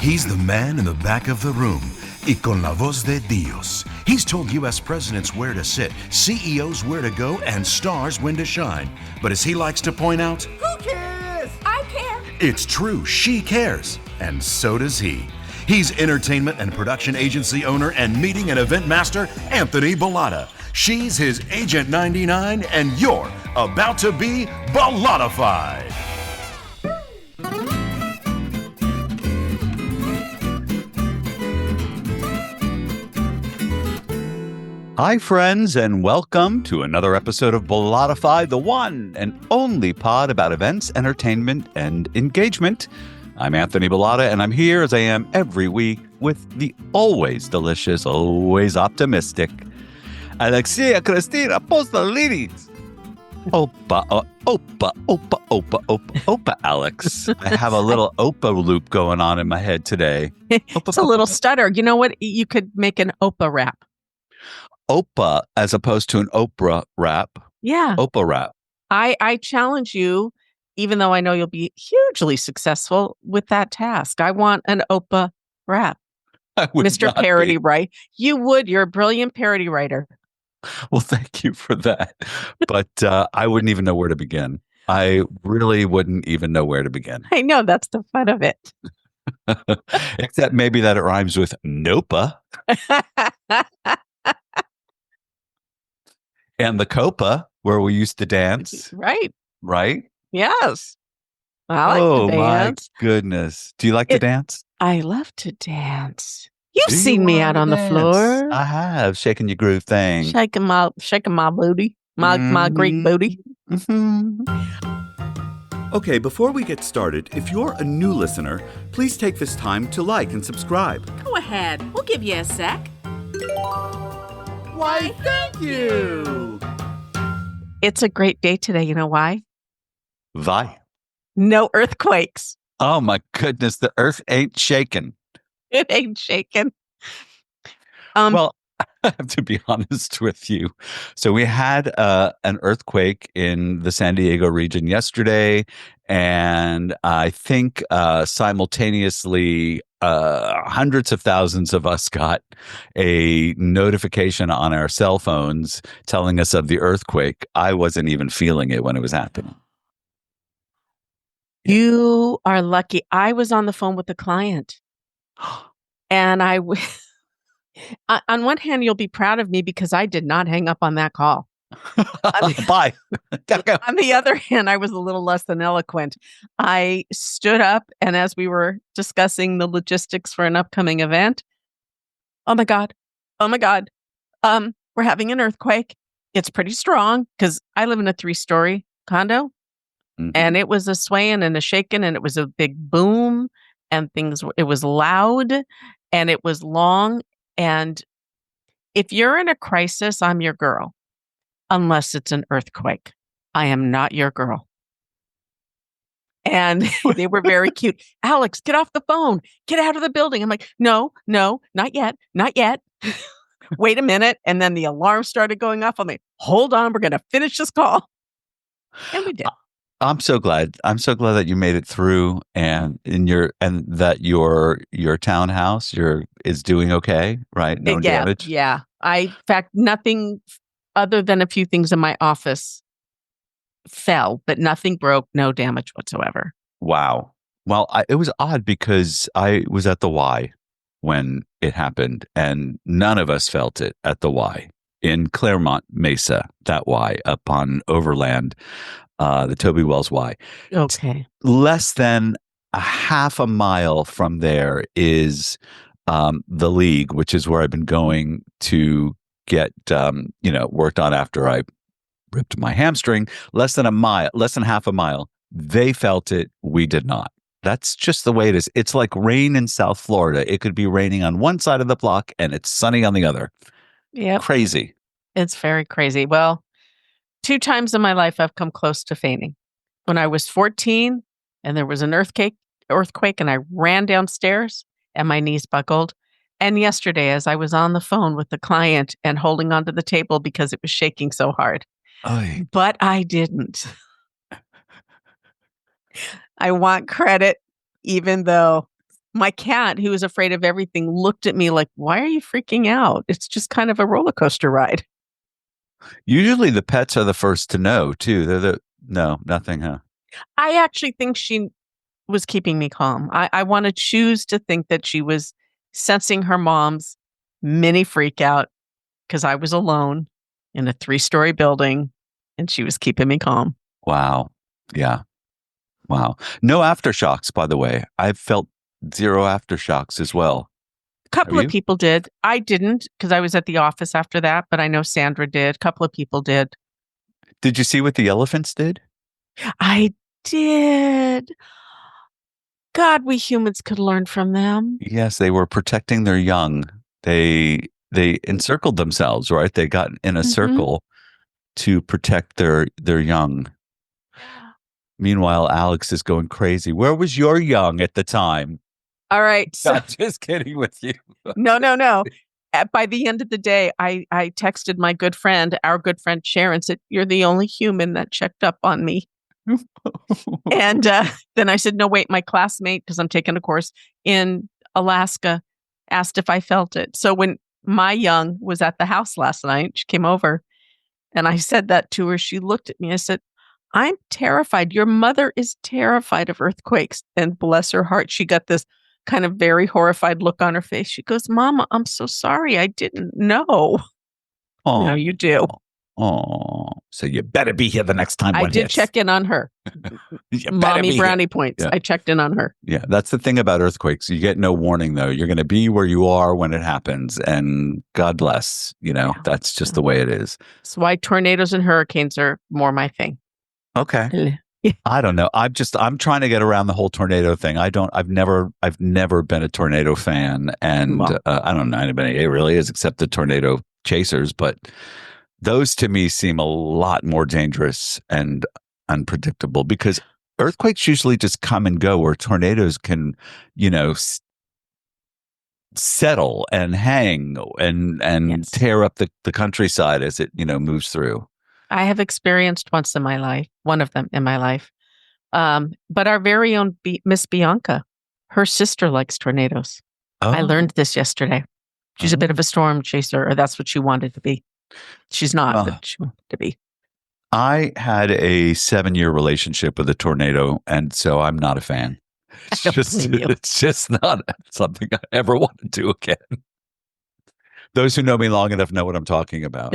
He's the man in the back of the room. Y con la voz de Dios. He's told U.S. presidents where to sit, CEOs where to go, and stars when to shine. But as he likes to point out, who cares? I care. It's true, she cares. And so does he. He's entertainment and production agency owner and meeting and event master, Anthony Bollotta. She's his Agent 99, and you're about to be Bollotta-FIDE. Hi, friends, and welcome to another episode of Bollotta-FIDE, the one and only pod about events, entertainment, and engagement. I'm Anthony Bollotta, and I'm here as I am every week with the always delicious, always optimistic Alexia Cristina Apostolides. Opa, Alex. I have a little Opa loop going on in my head today. It's a little stutter. You know what? You could make an Opa rap. Opa as opposed to an Oprah rap. Yeah. Opa rap. I challenge you, even though I know you'll be hugely successful with that task. I want an Opa rap. Mr. Parody, right? You would. You're a brilliant parody writer. Well, thank you for that. But I wouldn't even know where to begin. I really wouldn't even know where to begin. I know. That's the fun of it. Except maybe that it rhymes with Nopa. And the Copa, where we used to dance. Right. Right? Yes. I like to dance. My goodness. Do you like to dance? I love to dance. You've seen me out on the floor. I have. Shaking your groove thing. Shaking my booty. My Greek booty. Mm-hmm. Okay, before we get started, if you're a new listener, please take this time to like and subscribe. Go ahead. We'll give you a sec. Why, thank you! It's a great day today. You know why? Why? No earthquakes. Oh, my goodness. The earth ain't shaking. It ain't shaking. Well, I have to be honest with you. So we had an earthquake in the San Diego region yesterday, and I think simultaneously hundreds of thousands of us got a notification on our cell phones telling us of the earthquake. I wasn't even feeling it when it was happening. You are lucky. I was on the phone with a client, and on one hand, you'll be proud of me because I did not hang up on that call. Bye. On the other hand, I was a little less than eloquent. I stood up, and as we were discussing the logistics for an upcoming event, oh my God, we're having an earthquake. It's pretty strong because I live in a 3-story condo, and it was a swaying and a shaking, and it was a big boom, and it was loud, and it was long. And if you're in a crisis, I'm your girl. Unless it's an earthquake. I am not your girl. And they were very cute. Alex, get off the phone. Get out of the building. I'm like, no, not yet. Wait a minute. And then the alarm started going off. I'm like, hold on. We're going to finish this call. And we did. I'm so glad. I'm so glad that you made it through, and that your townhouse is doing okay, right? No damage. Yeah. In fact, nothing other than a few things in my office fell, but nothing broke, no damage whatsoever. Wow. Well, it was odd because I was at the Y when it happened, and none of us felt it at the Y in Claremont Mesa. That Y up on Overland. The Toby Wells Y. Okay. Less than a half a mile from there is the League, which is where I've been going to get worked on after I ripped my hamstring. Less than half a mile. They felt it. We did not. That's just the way it is. It's like rain in South Florida. It could be raining on one side of the block and it's sunny on the other. Yeah. Crazy. It's very crazy. Well, 2 times in my life I've come close to fainting. When I was 14 and there was an earthquake and I ran downstairs and my knees buckled. And yesterday, as I was on the phone with the client and holding onto the table because it was shaking so hard. Oy. But I didn't. I want credit, even though my cat, who is afraid of everything, looked at me like, why are you freaking out? It's just kind of a roller coaster ride. Usually the pets are the first to know, too. No, nothing, huh? I actually think she was keeping me calm. I want to choose to think that she was sensing her mom's mini freak out because I was alone in a 3-story building and she was keeping me calm. Wow. Yeah. Wow. No aftershocks, by the way. I've felt 0 aftershocks as well. A couple of people did. I didn't because I was at the office after that, but I know Sandra did. A couple of people did. Did you see what the elephants did? I did. God, we humans could learn from them. Yes, they were protecting their young. They encircled themselves, right? They got in a circle to protect their young. Meanwhile, Alex is going crazy. Where was your young at the time? All right. So, Not just kidding with you. No. By the end of the day, I texted my good friend, our good friend Sharon, said, "You're the only human that checked up on me." And then I said, "No, wait, my classmate, because I'm taking a course in Alaska, asked if I felt it." So when my young was at the house last night, she came over and I said that to her. She looked at me. I said, "I'm terrified. Your mother is terrified of earthquakes." And bless her heart, she got this kind of very horrified look on her face. She goes, "Mama, I'm so sorry. I didn't know." Oh, no, you do. Oh, so you better be here the next time. I did check in on her. Mommy brownie points. Yeah. I checked in on her. Yeah, that's the thing about earthquakes. You get no warning, though. You're going to be where you are when it happens. And God bless, that's just the way it is. That's why tornadoes and hurricanes are more my thing. Okay. I don't know. I'm trying to get around the whole tornado thing. I've never been a tornado fan. And I don't know anybody really is except the tornado chasers. But those to me seem a lot more dangerous and unpredictable because earthquakes usually just come and go where tornadoes can, settle and hang and tear up the countryside as it, moves through. I have experienced one of them in my life. But our very own Miss Bianca, her sister likes tornadoes. Oh. I learned this yesterday. She's a bit of a storm chaser, or that's what she wanted to be. She's not, but she wanted to be. I had a 7-year relationship with a tornado, and so I'm not a fan. It's just not something I ever want to do again. Those who know me long enough know what I'm talking about.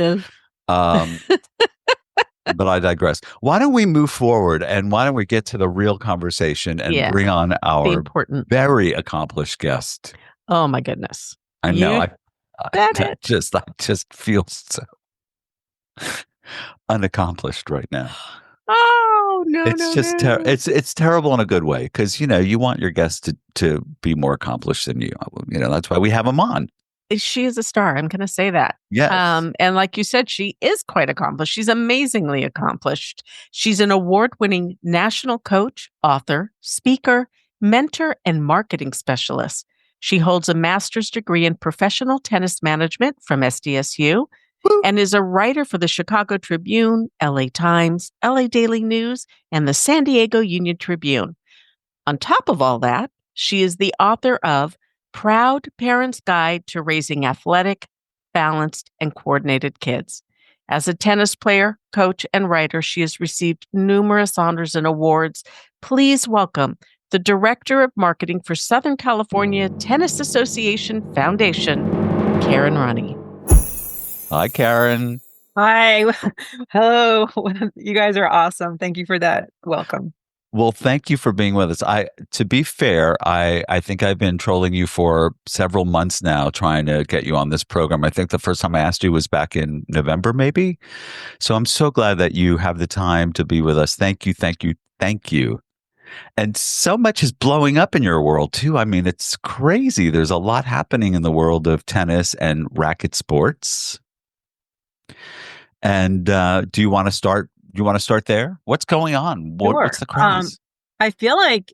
But I digress. Why don't we move forward and why don't we get to the real conversation and bring on our very accomplished guest? Oh my goodness. I know. I just feel so unaccomplished right now. Oh no! It's just it's terrible in a good way because you want your guests to be more accomplished than you. That's why we have them on. She is a star. I'm going to say that. Yes. And like you said, she is quite accomplished. She's amazingly accomplished. She's an award-winning national coach, author, speaker, mentor, and marketing specialist. She holds a master's degree in professional tennis management from SDSU and is a writer for the Chicago Tribune, LA Times, LA Daily News, and the San Diego Union Tribune. On top of all that, she is the author of Proud Parents' Guide to Raising Athletic, Balanced, and Coordinated Kids. As a tennis player, coach, and writer, she has received numerous honors and awards. Please welcome the Director of Marketing for Southern California Tennis Association Foundation, Karen Ronney. Hi, Karen. Hi. Hello. You guys are awesome. Thank you for that. Welcome. Well, thank you for being with us. To be fair, I think I've been trolling you for several months now, trying to get you on this program. I think the first time I asked you was back in November, maybe. So I'm so glad that you have the time to be with us. Thank you. And so much is blowing up in your world too. I mean, it's crazy. There's a lot happening in the world of tennis and racket sports. And do you want to start? You want to start there? What's going on? Sure. What's the craze? I feel like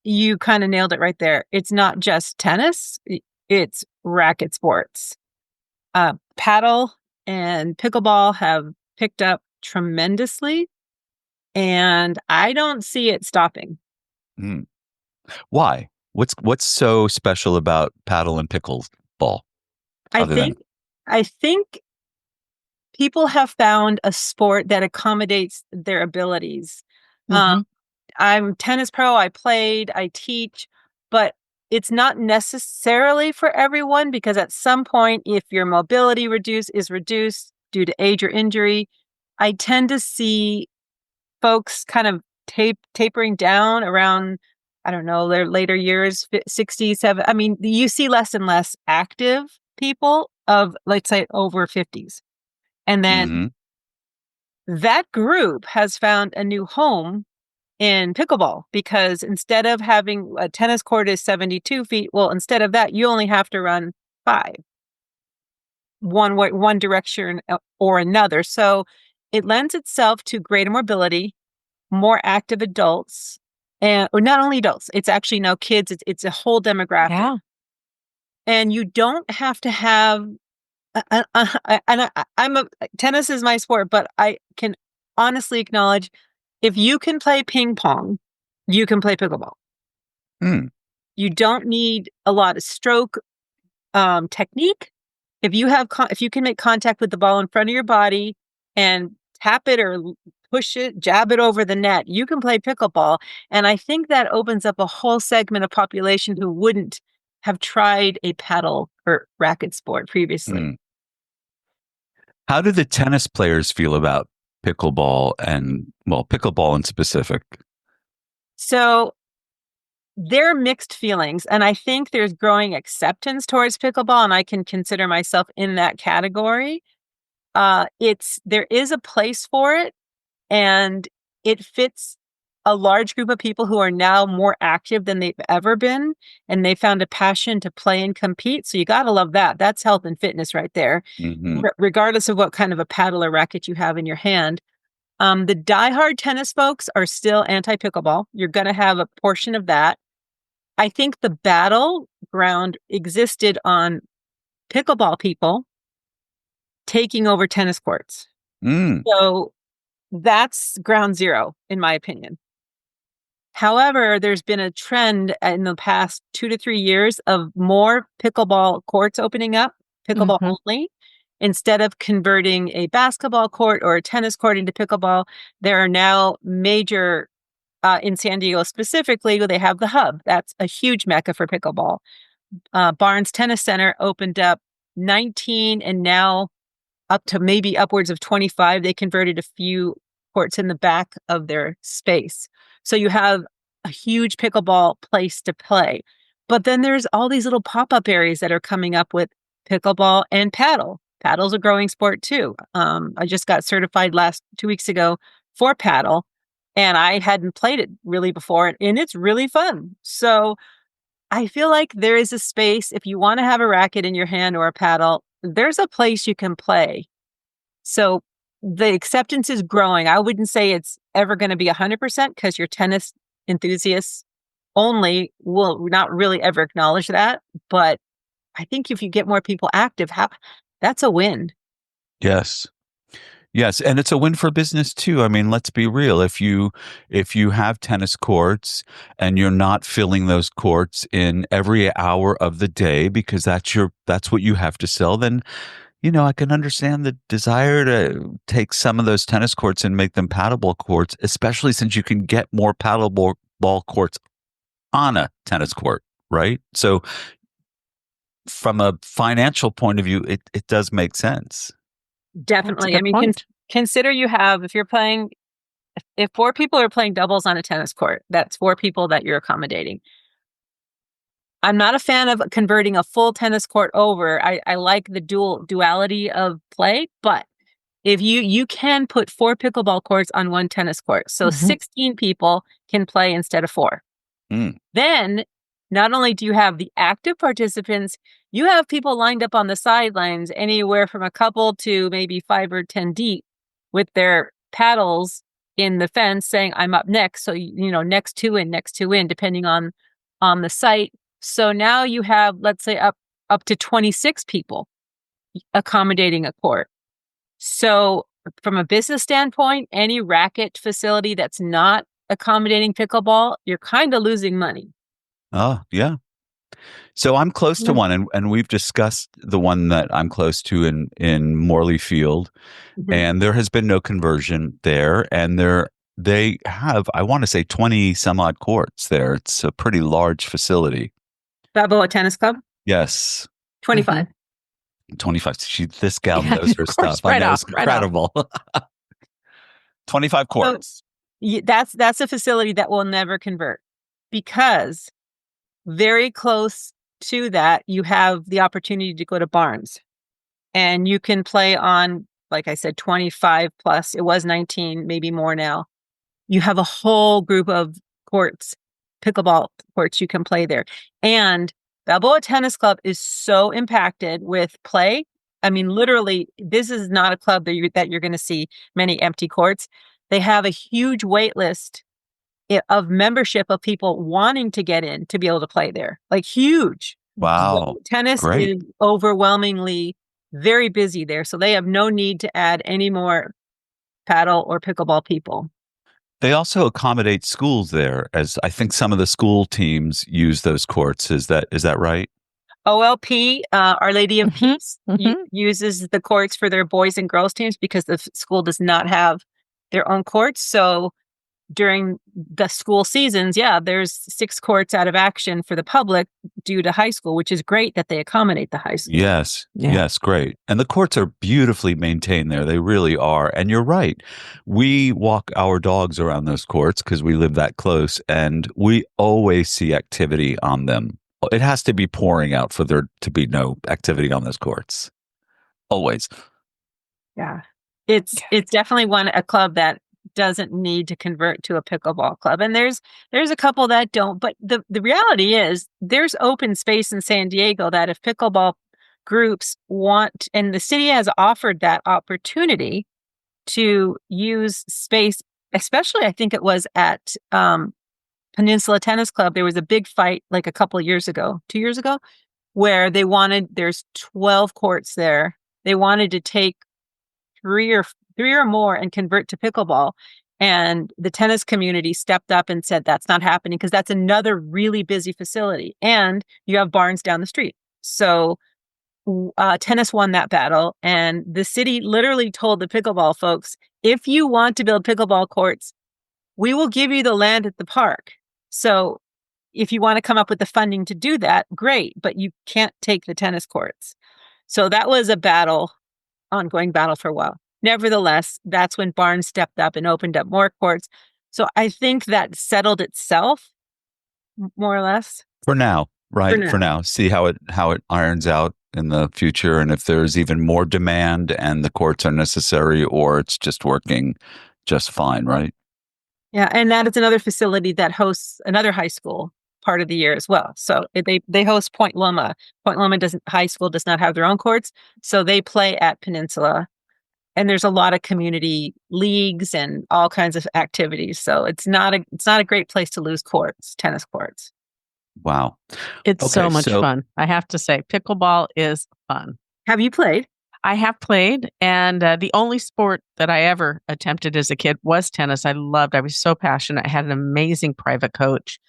you kind of nailed it right there. It's not just tennis. It's racket sports. Paddle and pickleball have picked up tremendously, and I don't see it stopping. Why? What's so special about paddle and pickleball? I think people have found a sport that accommodates their abilities. Mhm. I'm tennis pro, I played, I teach, but it's not necessarily for everyone because at some point, if your mobility is reduced due to age or injury, I tend to see folks kind of tapering down around, I don't know, their later years, 60, 70. I mean, you see less and less active people of, let's say, over 50s. And then Mm-hmm. that group has found a new home in pickleball because instead of having a tennis court is 72 feet, well, instead of that, you only have to run 5, one way, one direction or another. So it lends itself to greater mobility, more active adults, and or not only adults, it's actually now kids. It's a whole demographic, Yeah. and you don't have to have. I'm a tennis is my sport, but I can honestly acknowledge if you can play ping pong, you can play pickleball. Mm. You don't need a lot of stroke technique. If you have if you can make contact with the ball in front of your body and tap it or push it, jab it over the net, you can play pickleball. And I think that opens up a whole segment of population who wouldn't have tried a paddle or racket sport previously. Mm. How do the tennis players feel about pickleball pickleball in specific? So there are mixed feelings, and I think there's growing acceptance towards pickleball, and I can consider myself in that category. There is a place for it, and it fits a large group of people who are now more active than they've ever been, and they found a passion to play and compete. So you got to love that. That's health and fitness right there, Mm-hmm. regardless of what kind of a paddle or racket you have in your hand. The diehard tennis folks are still anti-pickleball. You're going to have a portion of that. I think the battleground existed on pickleball people taking over tennis courts. Mm. So that's ground zero, in my opinion. However, there's been a trend in the past 2 to 3 years of more pickleball courts opening up, pickleball Mhm. only. Instead of converting a basketball court or a tennis court into pickleball, there are now major, in San Diego specifically, they have the Hub. That's a huge mecca for pickleball. Barnes Tennis Center opened up 19 and now up to maybe upwards of 25. They converted a few courts in the back of their space. So you have a huge pickleball place to play. But then there's all these little pop-up areas that are coming up with pickleball and paddle. Paddle's a growing sport too. I just got certified 2 weeks ago for paddle, and I hadn't played it really before, and it's really fun. So I feel like there is a space if you want to have a racket in your hand or a paddle, there's a place you can play. So the acceptance is growing. I wouldn't say it's ever going to be 100% because your tennis enthusiasts only will not really ever acknowledge that. But I think if you get more people active, that's a win. Yes. Yes, and it's a win for business too. I mean, let's be real. If you have tennis courts and you're not filling those courts in every hour of the day because that's what you have to sell, then I can understand the desire to take some of those tennis courts and make them paddleball courts, especially since you can get more paddleball courts on a tennis court, right? So from a financial point of view, it does make sense. Definitely. I good mean, point. consider if 4 people are playing doubles on a tennis court, that's 4 people that you're accommodating. I'm not a fan of converting a full tennis court over. I like the duality of play, but if you can put 4 pickleball courts on one tennis court, so Mhm. 16 people can play instead of 4. Mm. Then not only do you have the active participants, you have people lined up on the sidelines, anywhere from a couple to maybe 5 or 10 deep with their paddles in the fence saying, I'm up next. So, next 2 in, depending on the site. So now you have, let's say, up to 26 people accommodating a court. So from a business standpoint, any racket facility that's not accommodating pickleball, you're kind of losing money. Oh, yeah. So I'm close to one, and we've discussed the one that I'm close to in Morley Field, and there has been no conversion there, and they have, I want to say, 20 some odd courts there. It's a pretty large facility. Balboa Tennis Club? Yes. 25. 25. This gal knows her stuff. I know, it's incredible. 25 courts. So, that's a facility that will never convert, because very close to that, you have the opportunity to go to Barnes, and you can play on, like I said, 25 plus. It was 19, maybe more now. You have a whole group of courts, pickleball courts you can play there. And Balboa Tennis Club is so impacted with play. I mean, literally, this is not a club that you're going to see many empty courts. They have a huge wait list of membership of people wanting to get in to be able to play there. Like, huge. Wow. Tennis is overwhelmingly very busy there. So they have no need to add any more paddle or pickleball people. They also accommodate schools there, as I think some of the school teams use those courts. Is that right? OLP, Our Lady of Peace, uses the courts for their boys and girls teams because the school does not have their own courts. So during the school seasons, there's 6 courts out of action for the public due to high school, which is great that they accommodate the high school. Yes. Yes. Great. And the courts are beautifully maintained there. They really are. And you're right. We walk our dogs around those courts because we live that close, and we always see activity on them. It has to be pouring out for there to be no activity on those courts. Always. Yeah. It's definitely a club that doesn't need to convert to a pickleball club. And there's a couple that don't, but the reality is there's open space in San Diego that if pickleball groups want, and the city has offered that opportunity to use space, especially I think it was at Peninsula Tennis Club. There was a big fight like a couple of years ago, 2 years ago, where there's 12 courts there. They wanted to take three or more and convert to pickleball. And the tennis community stepped up and said, that's not happening, because that's another really busy facility. And you have Barnes down the street. So tennis won that battle. And the city literally told the pickleball folks, if you want to build pickleball courts, we will give you the land at the park. So if you want to come up with the funding to do that, great, but you can't take the tennis courts. So that was a ongoing battle for a while. Nevertheless, that's when Barnes stepped up and opened up more courts. So I think that settled itself, more or less. For now, right? For now. See how it irons out in the future, and if there's even more demand and the courts are necessary, or it's just working just fine, right? Yeah, and that is another facility that hosts another high school part of the year as well. So they host Point Loma. Point Loma high school does not have their own courts, so they play at Peninsula. And there's a lot of community leagues and all kinds of activities. So it's not a great place to lose tennis courts. Wow. It's so much fun. I have to say, pickleball is fun. Have you played? I have played. And the only sport that I ever attempted as a kid was tennis. I was so passionate. I had an amazing private coach.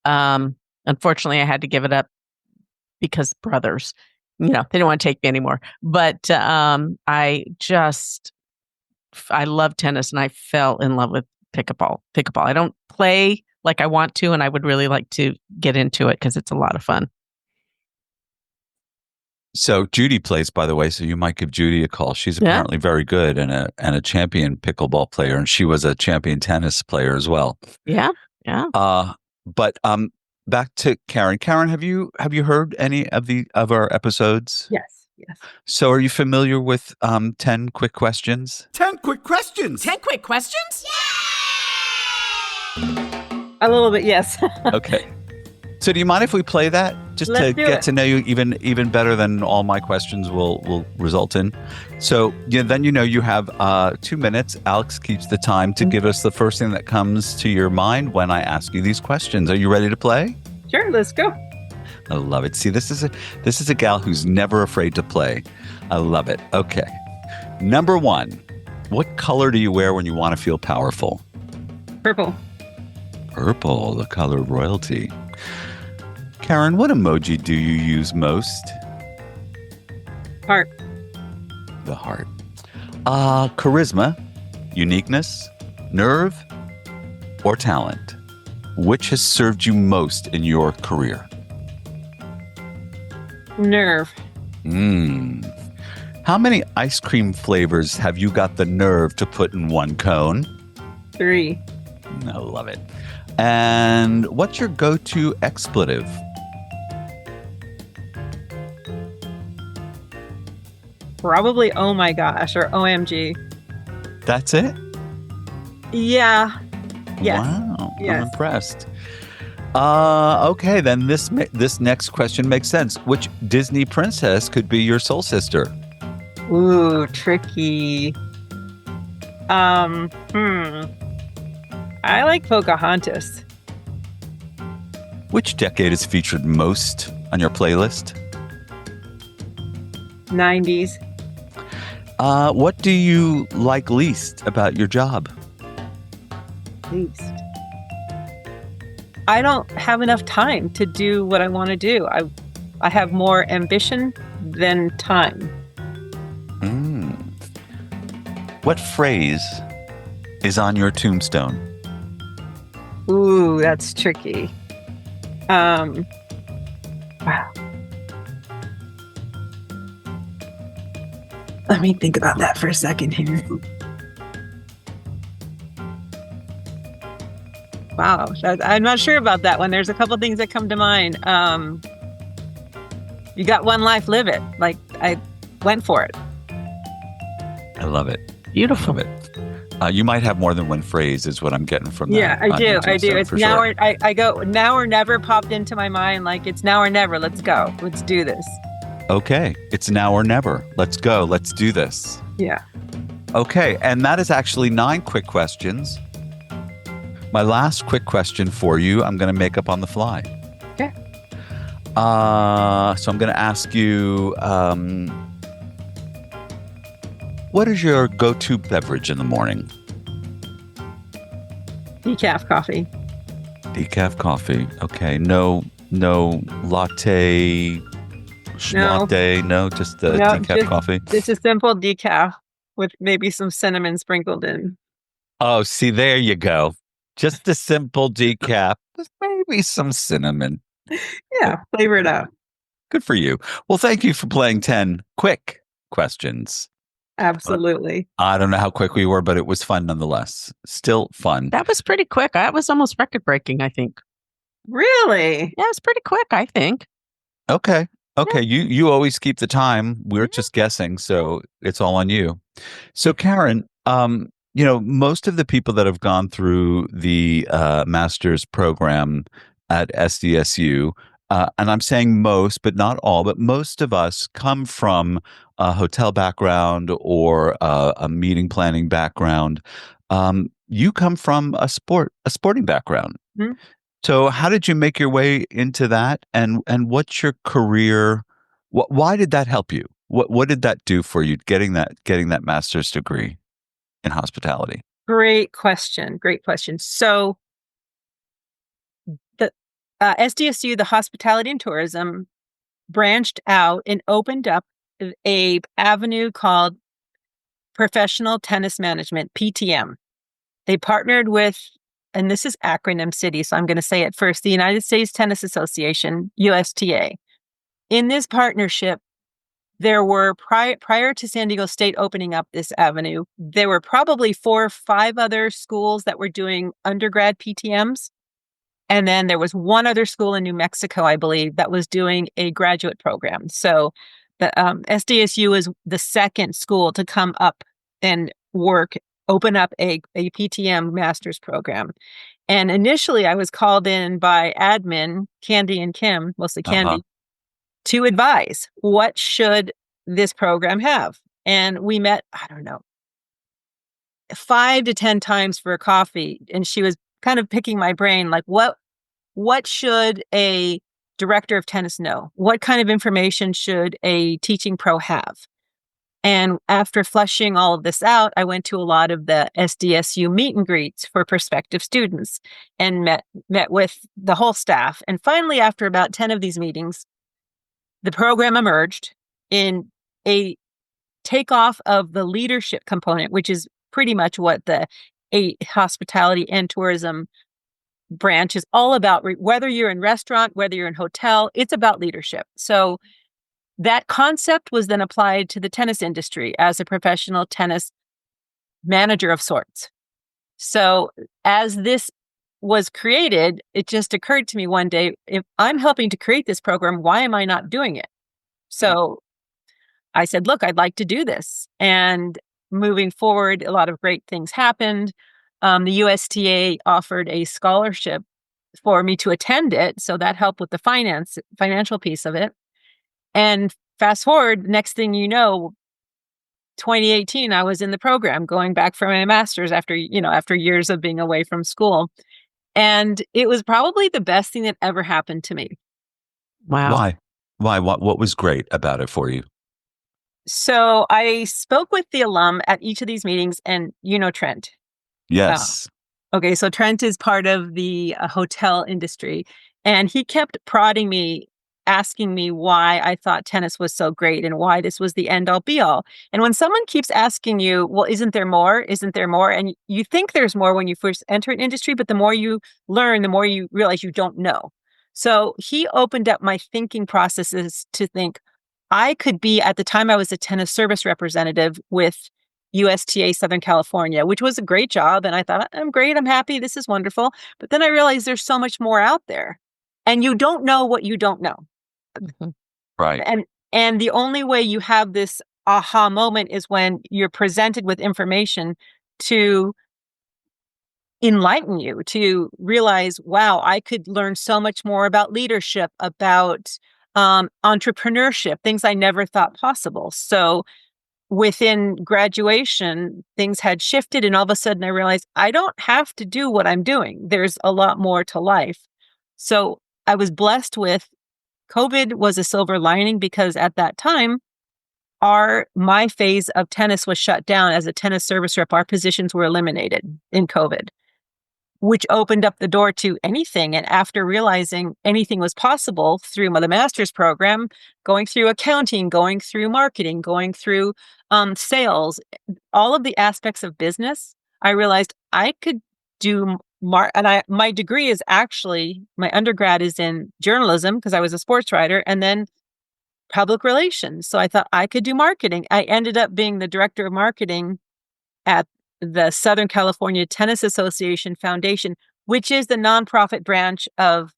Unfortunately, I had to give it up because brothers. They didn't want to take me anymore. But I love tennis, and I fell in love with pickleball. I don't play like I want to, and I would really like to get into it because it's a lot of fun. So Judy plays, by the way, so you might give Judy a call. She's apparently very good and a champion pickleball player, and she was a champion tennis player as well. Yeah. But back to Karen. Karen, have you heard any of our episodes? Yes. So are you familiar with 10 quick questions? 10 quick questions. 10 quick questions? A little bit, yes. Okay. So do you mind if we play that just to get to know you even better than all my questions will result in? So then you have 2 minutes. Alex keeps the time to give us the first thing that comes to your mind when I ask you these questions. Are you ready to play? Sure, let's go. I love it. See, this is a gal who's never afraid to play. I love it. Okay. Number 1, what color do you wear when you want to feel powerful? Purple. Purple, the color of royalty. Karen, what emoji do you use most? Heart. The heart. Charisma, uniqueness, nerve, or talent? Which has served you most in your career? Nerve. How many ice cream flavors have you got the nerve to put in one cone? 3. I love it. And what's your go-to expletive? Probably oh my gosh or OMG. That's it? Yeah. Yes. Wow. Yes. I'm impressed. Okay, then this next question makes sense. Which Disney princess could be your soul sister? Ooh, tricky. I like Pocahontas. Which decade is featured most on your playlist? 90s. What do you like least about your job? Least. I don't have enough time to do what I want to do. I have more ambition than time. What phrase is on your tombstone? Ooh, that's tricky. Wow. Let me think about that for a second here. Wow, I'm not sure about that one. There's a couple things that come to mind. You got one life, live it. Like, I went for it. I love it. Beautiful. Love it. You might have more than one phrase, is what I'm getting from that. Yeah, I do. It's now sure. or I go now or never popped into my mind. Like, it's now or never. Let's go. Let's do this. Okay, it's now or never. Let's go. Let's do this. Yeah. Okay, and that is actually 9 quick questions. My last quick question for you, I'm going to make up on the fly. Okay. So I'm going to ask you, what is your go-to beverage in the morning? Decaf coffee. Decaf coffee. Okay. No latte, latte. No, just decaf coffee. Just a simple decaf with maybe some cinnamon sprinkled in. Oh, see, there you go. Just a simple decaf with maybe some cinnamon. Yeah, flavor it up. Good for you. Well, thank you for playing 10 quick questions. Absolutely. I don't know how quick we were, but it was fun nonetheless. Still fun. That was pretty quick. That was almost record breaking, I think. Really? Yeah, it was pretty quick, I think. Okay. You always keep the time. We're just guessing, so it's all on you. So Karen, most of the people that have gone through the master's program at SDSU, and I'm saying most, but not all, but most of us come from a hotel background or a meeting planning background. You come from a sporting background. Mm-hmm. So how did you make your way into that? And what's your career? Why did that help you? What did that do for you, getting that master's degree in hospitality? Great question. So the SDSU, the hospitality and tourism, branched out and opened up a avenue called Professional Tennis Management, PTM. They partnered with, and this is acronym city, so I'm going to say it first, the United States Tennis Association, USTA. In this partnership, there were, prior to San Diego State opening up this avenue, there were probably 4 or 5 other schools that were doing undergrad PTMs. And then there was one other school in New Mexico, I believe, that was doing a graduate program. So the SDSU is the second school to come up and open up a PTM master's program. And initially I was called in by admin, Candy and Kim, mostly Candy, to advise what should this program have. And we met, 5 to 10 times for a coffee. And she was kind of picking my brain, like, what should a director of tennis know? What kind of information should a teaching pro have? And after fleshing all of this out, I went to a lot of the SDSU meet and greets for prospective students and met with the whole staff. And finally, after about 10 of these meetings, the program emerged in a takeoff of the leadership component, which is pretty much what the hospitality and tourism branch is all about. Whether you're in restaurant, whether you're in hotel, it's about leadership. So that concept was then applied to the tennis industry as a professional tennis manager of sorts. So as this was created, it just occurred to me one day, if I'm helping to create this program, why am I not doing it? So I said, look, I'd like to do this. And moving forward, a lot of great things happened. The USTA offered a scholarship for me to attend it. So that helped with the financial piece of it. And fast forward, next thing you know, 2018, I was in the program going back for my master's after years of being away from school. And it was probably the best thing that ever happened to me. Wow. Why? What was great about it for you? So I spoke with the alum at each of these meetings, and Trent. Yes. Okay, so Trent is part of the hotel industry, and he kept prodding me, asking me why I thought tennis was so great and why this was the end all be all. And when someone keeps asking you, well, isn't there more? Isn't there more? And you think there's more when you first enter an industry, but the more you learn, the more you realize you don't know. So he opened up my thinking processes to think I could be, at the time I was a tennis service representative with USTA Southern California, which was a great job. And I thought, I'm great, I'm happy, this is wonderful. But then I realized there's so much more out there. And you don't know what you don't know. Mhm. Right. And the only way you have this aha moment is when you're presented with information to enlighten you, to realize, wow, I could learn so much more about leadership, about entrepreneurship, things I never thought possible. So within graduation, things had shifted, and all of a sudden I realized I don't have to do what I'm doing. There's a lot more to life. So I was blessed with COVID was a silver lining, because at that time, my phase of tennis was shut down as a tennis service rep. Our positions were eliminated in COVID, which opened up the door to anything. And after realizing anything was possible through the master's program, going through accounting, going through marketing, going through sales, all of the aspects of business, I realized I could do my degree is actually, my undergrad is in journalism because I was a sports writer, and then public relations. So I thought I could do marketing. I ended up being the director of marketing at the Southern California Tennis Association Foundation, which is the nonprofit branch of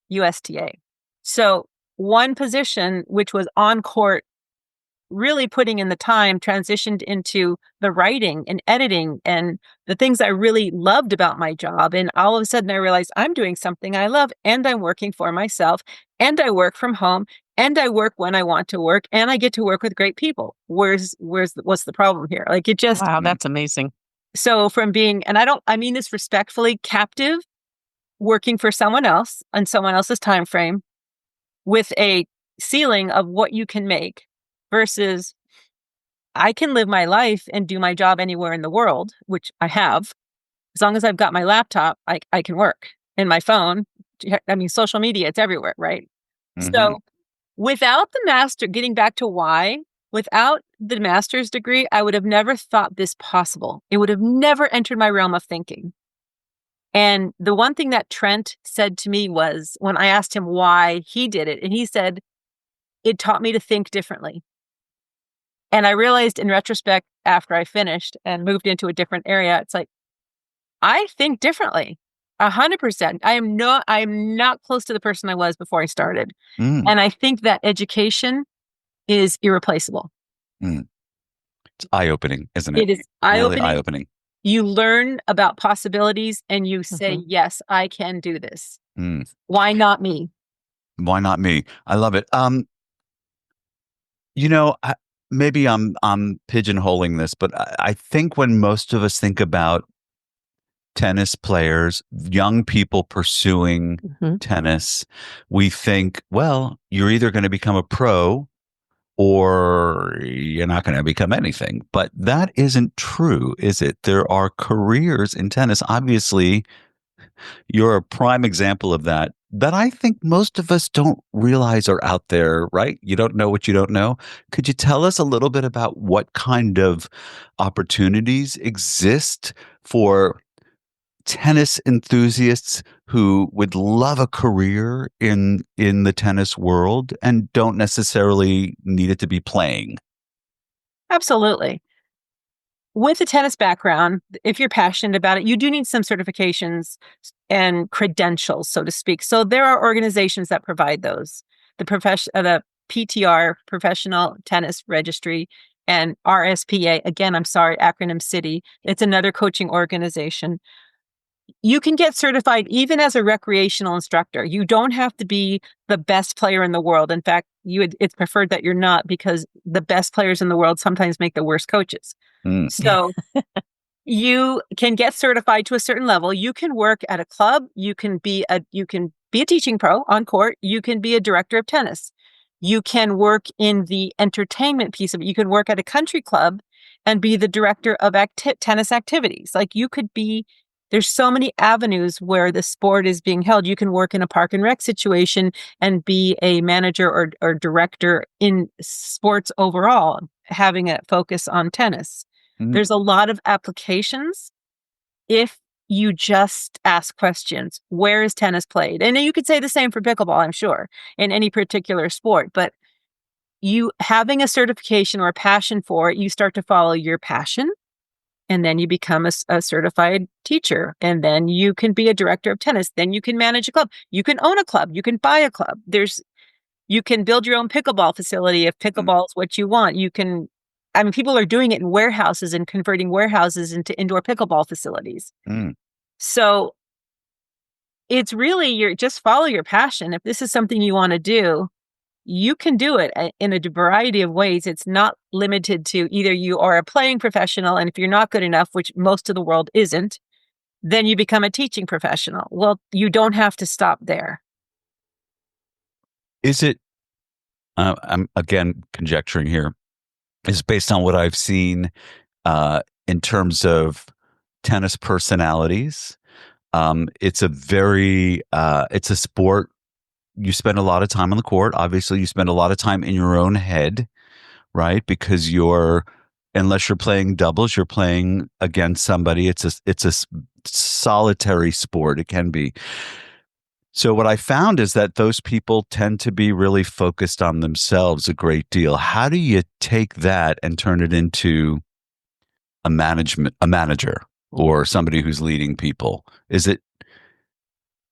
USTA. So one position, which was on court, really putting in the time, transitioned into the writing and editing and the things I really loved about my job. And all of a sudden I realized I'm doing something I love, and I'm working for myself, and I work from home, and I work when I want to work, and I get to work with great people. What's the problem here? Like, it just, Wow, that's amazing. so from being, and I mean this respectfully, captive, working for someone else on someone else's time frame with a ceiling of what you can make, versus I can live my life and do my job anywhere in the world, which I have. As long as I've got my laptop, I can work. And my phone, I mean, social media, it's everywhere, right? Mhm. So without the master, getting back to why, without the master's degree, I would have never thought this possible. It would have never entered my realm of thinking. And the one thing that Trent said to me was, when I asked him why he did it, and he said, it taught me to think differently. And I realized in retrospect, after I finished and moved into a different area, it's like, I think differently, 100%. I am not close to the person I was before I started. Mm. And I think that education is irreplaceable. It's eye-opening, isn't it? It is eye-opening. Really eye-opening. You learn about possibilities and you say, yes, I can do this. Mm. Why not me? Why not me? I love it. Maybe I'm pigeonholing this, but I think when most of us think about tennis players, young people pursuing tennis, we think, well, you're either going to become a pro or you're not going to become anything. But that isn't true, is it? There are careers in tennis. Obviously, you're a prime example of that I think most of us don't realize are out there, right? You don't know what you don't know. Could you tell us a little bit about what kind of opportunities exist for tennis enthusiasts who would love a career in the tennis world and don't necessarily need it to be playing? Absolutely. With a tennis background, if you're passionate about it, you do need some certifications and credentials, so to speak. So there are organizations that provide those. The PTR, Professional Tennis Registry, and RSPA, again, I'm sorry, acronym CITY. It's another coaching organization. You can get certified even as a recreational instructor. You don't have to be the best player in the world. In fact, it's preferred that you're not, because the best players in the world sometimes make the worst coaches. So you can get certified to a certain level. You can work at a club. You can be a teaching pro on court. You can be a director of tennis. You can work in the entertainment piece of it. You can work at a country club and be the director of tennis activities. Like, there's so many avenues where the sport is being held. You can work in a park and rec situation and be a manager or director in sports overall, having a focus on tennis. There's a lot of applications if you just ask questions. Where is tennis played? And you could say the same for pickleball, I'm sure, in any particular sport. But you having a certification or a passion for it, you start to follow your passion, and then you become a certified teacher, and then you can be a director of tennis. Then you can manage a club. You can own a club. You can buy a club. You can build your own pickleball facility if pickleball is what you want. People are doing it in warehouses and converting warehouses into indoor pickleball facilities. So it's really, just follow your passion. If this is something you want to do, you can do it in a variety of ways. It's not limited to either you are a playing professional, and if you're not good enough, which most of the world isn't, then you become a teaching professional. Well, you don't have to stop there. Is it, I'm again conjecturing here, is based on what I've seen in terms of tennis personalities. It's a sport. You spend a lot of time on the court. Obviously, you spend a lot of time in your own head, right? Because unless you're playing doubles, you're playing against somebody. It's a solitary sport. It can be. So what I found is that those people tend to be really focused on themselves a great deal. How do you take that and turn it into a manager or somebody who's leading people?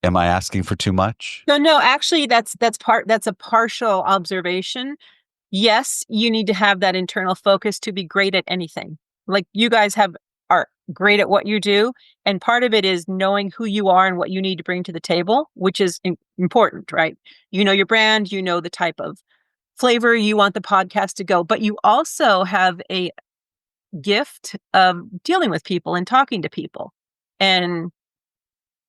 Am I asking for too much? No, actually that's a partial observation. Yes, you need to have that internal focus to be great at anything. Like, you guys are great at what you do. And part of it is knowing who you are and what you need to bring to the table, which is important, right? You know your brand, you know the type of flavor you want the podcast to go, but you also have a gift of dealing with people and talking to people and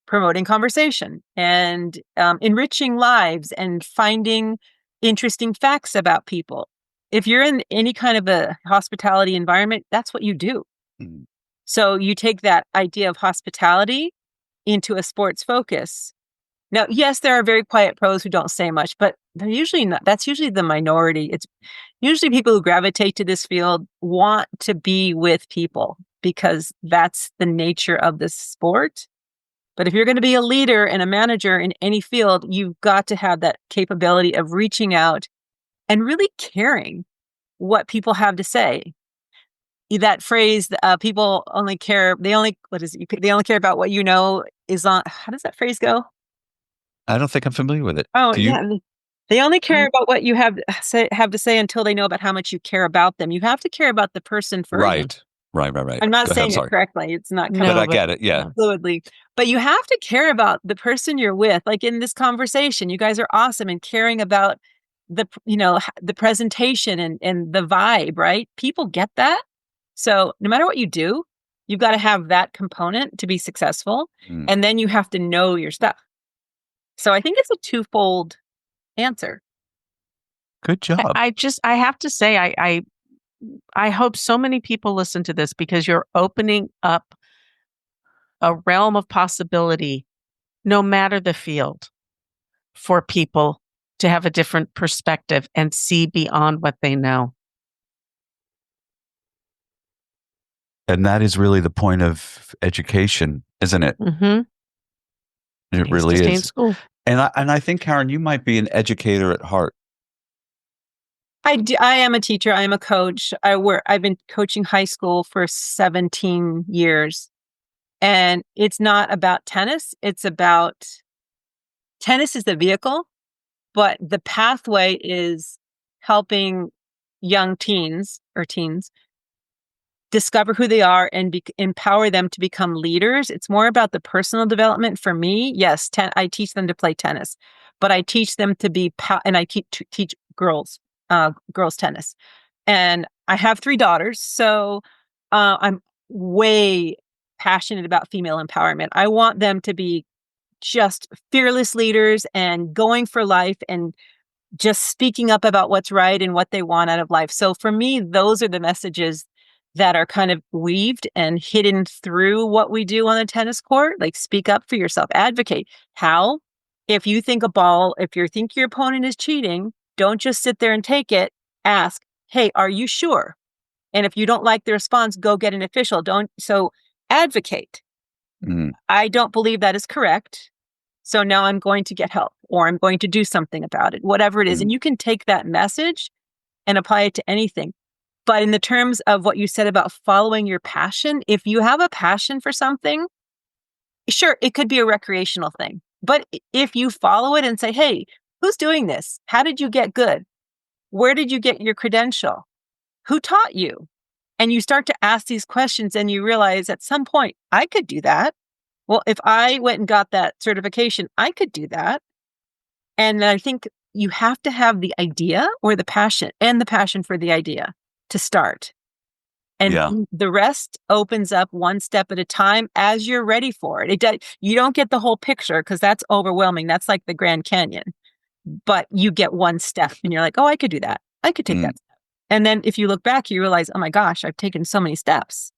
promoting conversation and enriching lives and finding interesting facts about people. If you're in any kind of a hospitality environment, that's what you do. So you take that idea of hospitality into a sports focus. Now, yes, there are very quiet pros who don't say much, but they're usually not. That's usually the minority. It's usually people who gravitate to this field want to be with people because that's the nature of this sport. But if you're going to be a leader and a manager in any field, you've got to have that capability of reaching out and really caring what people have to say. That phrase, people only care, they only care about what you know is on, how does that phrase go? I don't think I'm familiar with it. Oh, yeah. They only care about what you have to say until they know about how much you care about them. You have to care about the person first. Right. I'm not saying it correctly. It's not coming. But I get it. Yeah. Fluidly. But you have to care about the person you're with. Like in this conversation, you guys are awesome and caring about the presentation and the vibe, right? People get that. So no matter what you do, you've got to have that component to be successful. And then you have to know your stuff. So I think it's a twofold answer. Good job. I have to say, I hope so many people listen to this because you're opening up a realm of possibility, no matter the field, for people to have a different perspective and see beyond what they know. And that is really the point of education, isn't it? Mm-hmm. It really to stay in is. school. And I think, Karen, you might be an educator at heart. I am a teacher. I am a coach. I've been coaching high school for 17 years. And it's not about tennis. Tennis is the vehicle, but the pathway is helping young teens discover who they are and empower them to become leaders. It's more about the personal development for me. Yes, I teach them to play tennis, but I teach them to be, and I teach girls tennis. And I have 3 daughters, so I'm way passionate about female empowerment. I want them to be just fearless leaders and going for life and just speaking up about what's right and what they want out of life. So for me, those are the messages that are kind of weaved and hidden through what we do on the tennis court. Like, speak up for yourself, advocate. How? If you think your opponent is cheating, don't just sit there and take it. Ask, hey, are you sure? And if you don't like the response, go get an official. Advocate. I don't believe that is correct. So now I'm going to get help, or I'm going to do something about it, whatever it is. And you can take that message and apply it to anything. But in the terms of what you said about following your passion, if you have a passion for something, sure, it could be a recreational thing. But if you follow it and say, hey, who's doing this? How did you get good? Where did you get your credential? Who taught you? And you start to ask these questions and you realize at some point, I could do that. Well, if I went and got that certification, I could do that. And I think you have to have the idea or the passion for the idea to start. And the rest opens up one step at a time as you're ready for it. You don't get the whole picture because that's overwhelming. That's like the Grand Canyon. But you get one step and you're like, oh, I could do that. I could take that step. And then if you look back, you realize, oh my gosh, I've taken so many steps.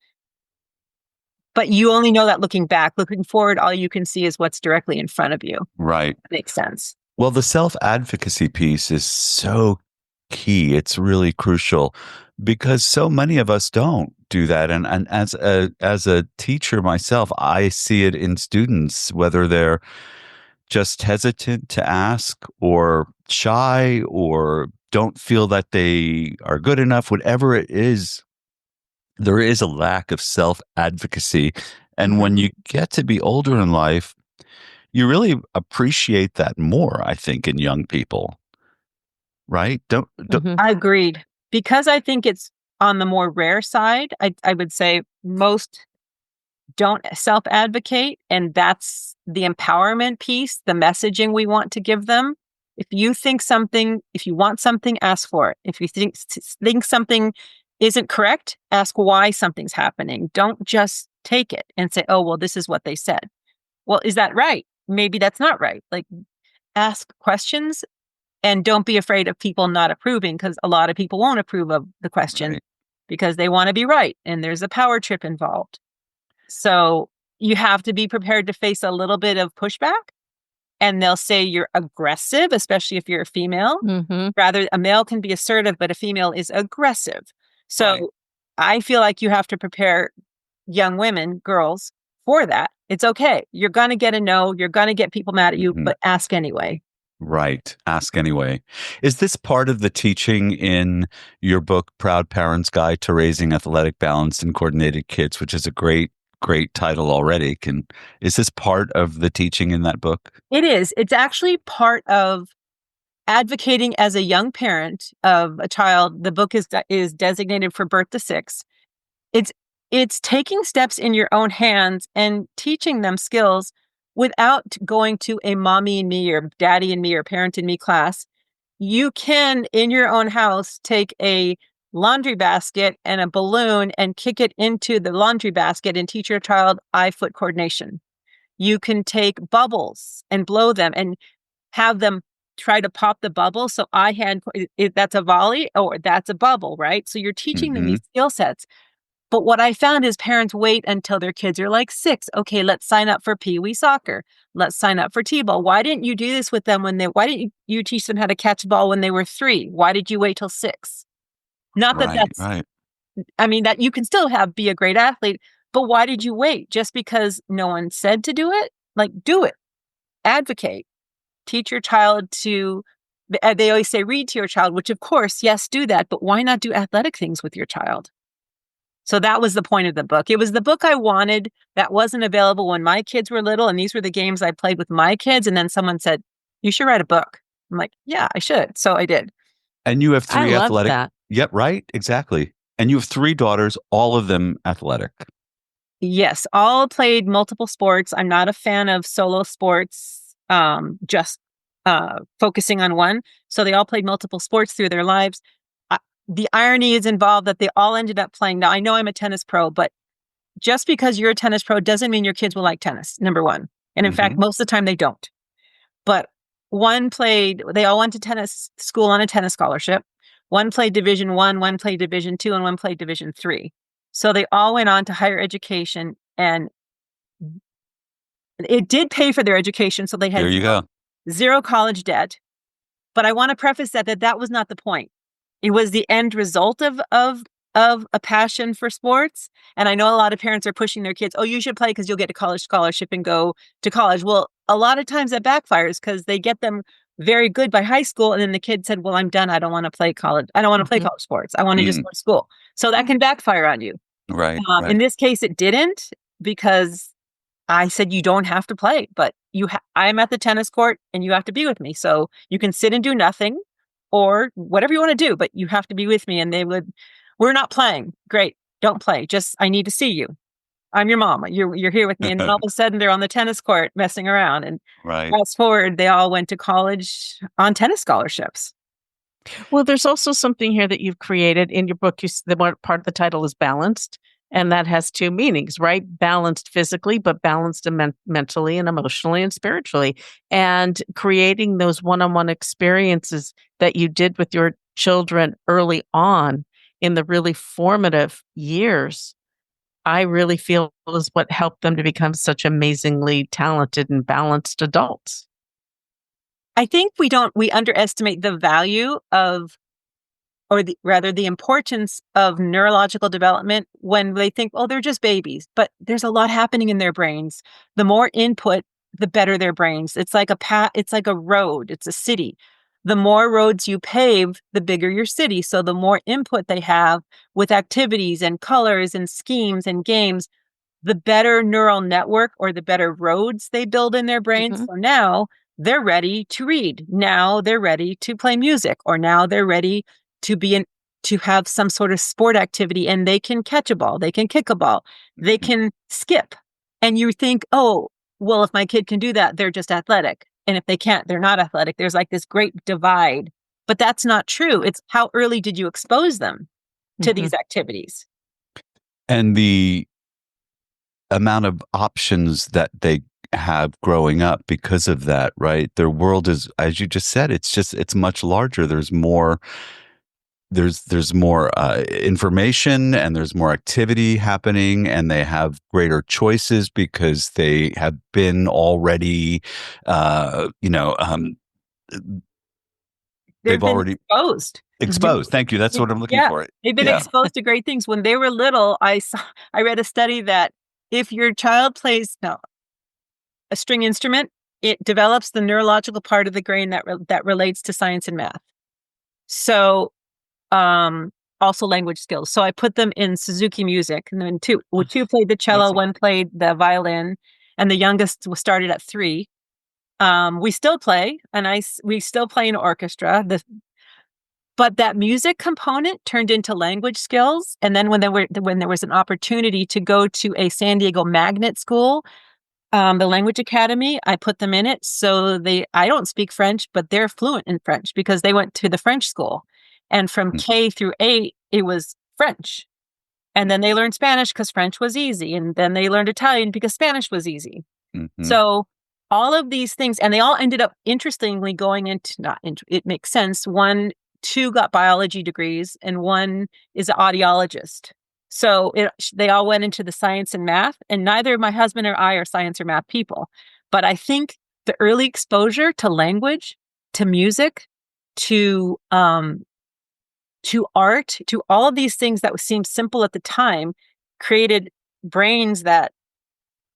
But you only know that looking back. Looking forward, all you can see is what's directly in front of you. Right. Makes sense. Well, the self-advocacy piece is so key. It's really crucial because so many of us don't do that. And as a teacher myself, I see it in students, whether they're just hesitant to ask or shy or don't feel that they are good enough, whatever it is, there is a lack of self-advocacy. And when you get to be older in life, you really appreciate that more, I think, in young people. Right? I agreed. Because I think it's on the more rare side, I would say most don't self-advocate. And that's the empowerment piece, the messaging we want to give them. If you want something, ask for it. If you think something isn't correct, ask why something's happening. Don't just take it and say, oh, well, this is what they said. Well, is that right? Maybe that's not right. Like, ask questions and don't be afraid of people not approving, because a lot of people won't approve of the question because they want to be right. And there's a power trip involved. So you have to be prepared to face a little bit of pushback. And they'll say you're aggressive, especially if you're a female. Rather, a male can be assertive, but a female is aggressive. So I feel like you have to prepare young women, girls, for that. It's okay. You're going to get a no. You're going to get people mad at you, but ask anyway. Right. Ask anyway. Is this part of the teaching in your book, Proud Parents' Guide to Raising Athletic, Balanced, and Coordinated Kids, which is a great title already? Is this part of the teaching in that book? It is. It's actually part of advocating as a young parent of a child. The book is designated for birth to 6. It's taking steps in your own hands and teaching them skills without going to a mommy and me or daddy and me or parent and me class. You can, in your own house, take a laundry basket and a balloon and kick it into the laundry basket and teach your child eye-foot coordination. You can take bubbles and blow them and have them try to pop the bubble. So that's a volley or that's a bubble, right? So you're teaching them these skill sets. But what I found is parents wait until their kids are like 6. Okay, let's sign up for Pee Wee soccer. Let's sign up for T-ball. Why didn't you do this with them why didn't you teach them how to catch a ball when they were 3? Why did you wait till 6? Not that that's, right. I mean, that you can still be a great athlete, but why did you wait? Just because no one said to do it? Like, do it. Advocate. Teach your child to, they always say read to your child, which of course, yes, do that, but why not do athletic things with your child? So that was the point of the book. It was the book I wanted that wasn't available when my kids were little. And these were the games I played with my kids. And then someone said, you should write a book. I'm like, yeah, I should. So I did. And you have 3 I love athletic. that. Yep, right. Exactly. And you have 3 daughters, all of them athletic. Yes, all played multiple sports. I'm not a fan of solo sports, just focusing on one. So they all played multiple sports through their lives. The irony is involved that they all ended up playing. Now, I know I'm a tennis pro, but just because you're a tennis pro doesn't mean your kids will like tennis, number one. And in fact, most of the time they don't. But they all went to tennis school on a tennis scholarship. One played Division 1, one played Division 2, and one played Division 3. So they all went on to higher education, and it did pay for their education. So they had There you go. zero college debt. But I want to preface that was not the point. It was the end result of a passion for sports. And I know a lot of parents are pushing their kids, oh, you should play because you'll get a college scholarship and go to college. Well, a lot of times that backfires because they get them very good by high school. And then the kid said, well, I'm done. I don't want to play college. I don't want to play college sports. I want to just go to school. So that can backfire on you. Right. In this case, it didn't, because I said, you don't have to play, but I'm at the tennis court and you have to be with me. So you can sit and do nothing or whatever you want to do, but you have to be with me. And we're not playing. Great. Don't play. Just, I need to see you. I'm your mom. You're here with me. And then all of a sudden they're on the tennis court messing around. And fast forward, they all went to college on tennis scholarships. Well, there's also something here that you've created in your book. The one part of the title is balanced, and that has 2 meanings, right? Balanced physically, but balanced mentally and emotionally and spiritually. And creating those one-on-one experiences that you did with your children early on in the really formative years, I really feel is what helped them to become such amazingly talented and balanced adults. I think we underestimate the value of, the importance of neurological development when they think, oh, they're just babies, but there's a lot happening in their brains. The more input, the better their brains. It's like it's like a road. It's a city. The more roads you pave, the bigger your city. So the more input they have with activities and colors and schemes and games, the better neural network or the better roads they build in their brains. So now they're ready to read. Now they're ready to play music, or now they're ready to have some sort of sport activity, and they can catch a ball. They can kick a ball. They can skip. And you think, oh, well, if my kid can do that, they're just athletic. And if they can't, they're not athletic. There's like this great divide, but that's not true. It's how early did you expose them to these activities? And the amount of options that they have growing up because of that, right? Their world is, as you just said, it's much larger. There's more information, and there's more activity happening, and they have greater choices because they have been already, they've already exposed. Thank you. That's what I'm looking for. They've been exposed to great things. When they were little, I read a study that if your child plays a string instrument, it develops the neurological part of the brain that relates to science and math. So, also language skills. So I put them in Suzuki music, and then two played the cello, one played the violin, and the youngest started at 3. We still play, and we still play in orchestra. But that music component turned into language skills. And then when there was an opportunity to go to a San Diego magnet school, the language academy, I put them in it. So I don't speak French, but they're fluent in French because they went to the French school. And from K through 8, it was French. And then they learned Spanish because French was easy. And then they learned Italian because Spanish was easy. So all of these things, and they all ended up interestingly going into, it makes sense. Two got biology degrees and one is an audiologist. So they all went into the science and math, and neither my husband or I are science or math people. But I think the early exposure to language, to music, to art, to all of these things that seemed simple at the time, created brains that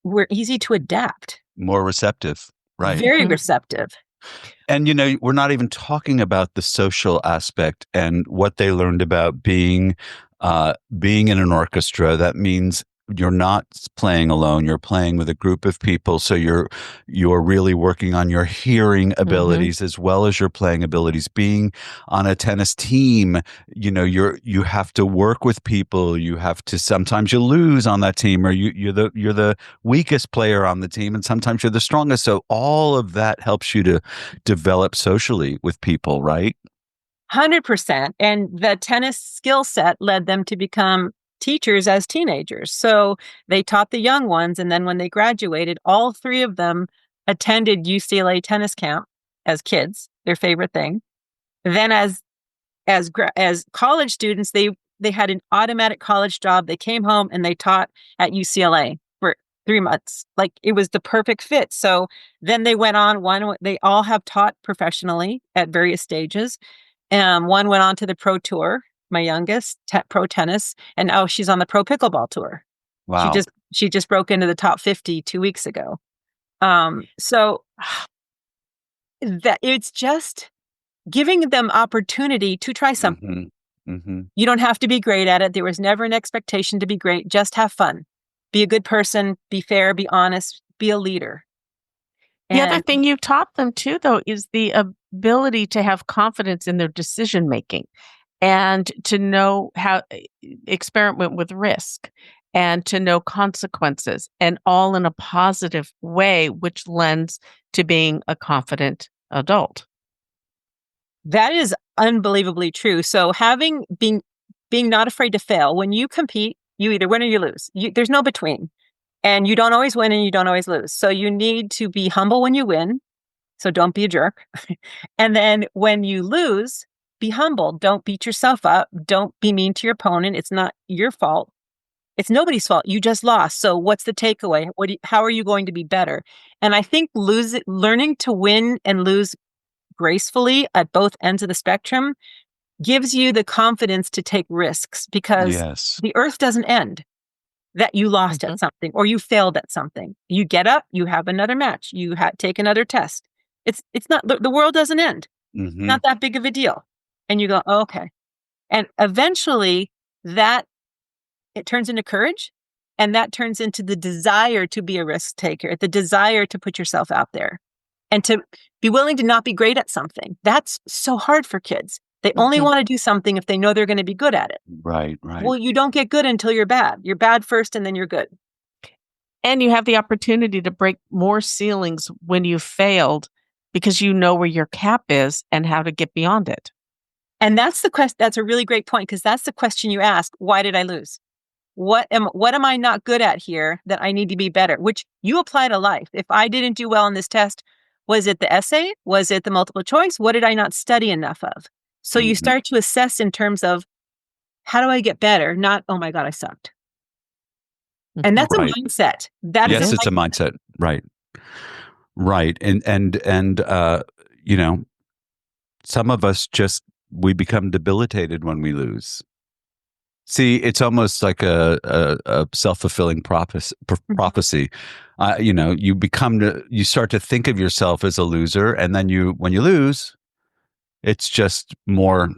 were easy to adapt. More receptive, right? Very receptive. And, we're not even talking about the social aspect and what they learned about being in an orchestra. That means you're not playing alone. You're playing with a group of people. So you're really working on your hearing abilities as well as your playing abilities. Being on a tennis team, you have to work with people. You have to, sometimes you lose on that team, or you're the weakest player on the team, and sometimes you're the strongest. So all of that helps you to develop socially with people, right? 100%. And the tennis skill set led them to become teachers as teenagers. So they taught the young ones. And then when they graduated, all three of them attended UCLA tennis camp as kids, their favorite thing. Then as college students, they had an automatic college job. They came home and they taught at UCLA for 3 months. Like, it was the perfect fit. So then they went on, they all have taught professionally at various stages. One went on to the pro tour, my youngest, pro tennis, and now she's on the pro pickleball tour. Wow. She just broke into the top 50 2 weeks ago. So that it's just giving them opportunity to try something. You don't have to be great at it. There was never an expectation to be great. Just have fun. Be a good person, be fair, be honest, be a leader. The other thing you taught them too, though, is the ability to have confidence in their decision making and to know how experiment with risk and to know consequences, and all in a positive way, which lends to being a confident adult. That is unbelievably true. So being not afraid to fail. When you compete, you either win or you lose. There's no between. And you don't always win and you don't always lose. So you need to be humble when you win. So don't be a jerk. And then when you lose, be humble. Don't beat yourself up. Don't be mean to your opponent. It's not your fault. It's nobody's fault. You just lost. So what's the takeaway? How are you going to be better? And I think learning to win and lose gracefully at both ends of the spectrum gives you the confidence to take risks, because the earth doesn't end that you lost at something or you failed at something. You get up, you have another match, you take another test. It's not, the world doesn't end. Not that big of a deal. And you go, oh, okay. And eventually it turns into courage, and that turns into the desire to be a risk taker, the desire to put yourself out there and to be willing to not be great at something. That's so hard for kids. They only want to do something if they know they're going to be good at it. Right. Well, you don't get good until you're bad. You're bad first, and then you're good. And you have the opportunity to break more ceilings when you failed, because you know where your cap is and how to get beyond it. And that's the question. That's a really great point, because that's the question you ask. Why did I lose? What am I not good at here that I need to be better? Which you apply to life. If I didn't do well in this test, was it the essay? Was it the multiple choice? What did I not study enough of? So you start to assess in terms of, how do I get better? Not, oh my God, I sucked. And that's a mindset. Yes, it's a mindset. Right. And some of us we become debilitated when we lose. See, it's almost like a self-fulfilling prophecy. You start to think of yourself as a loser, and then when you lose, it's just more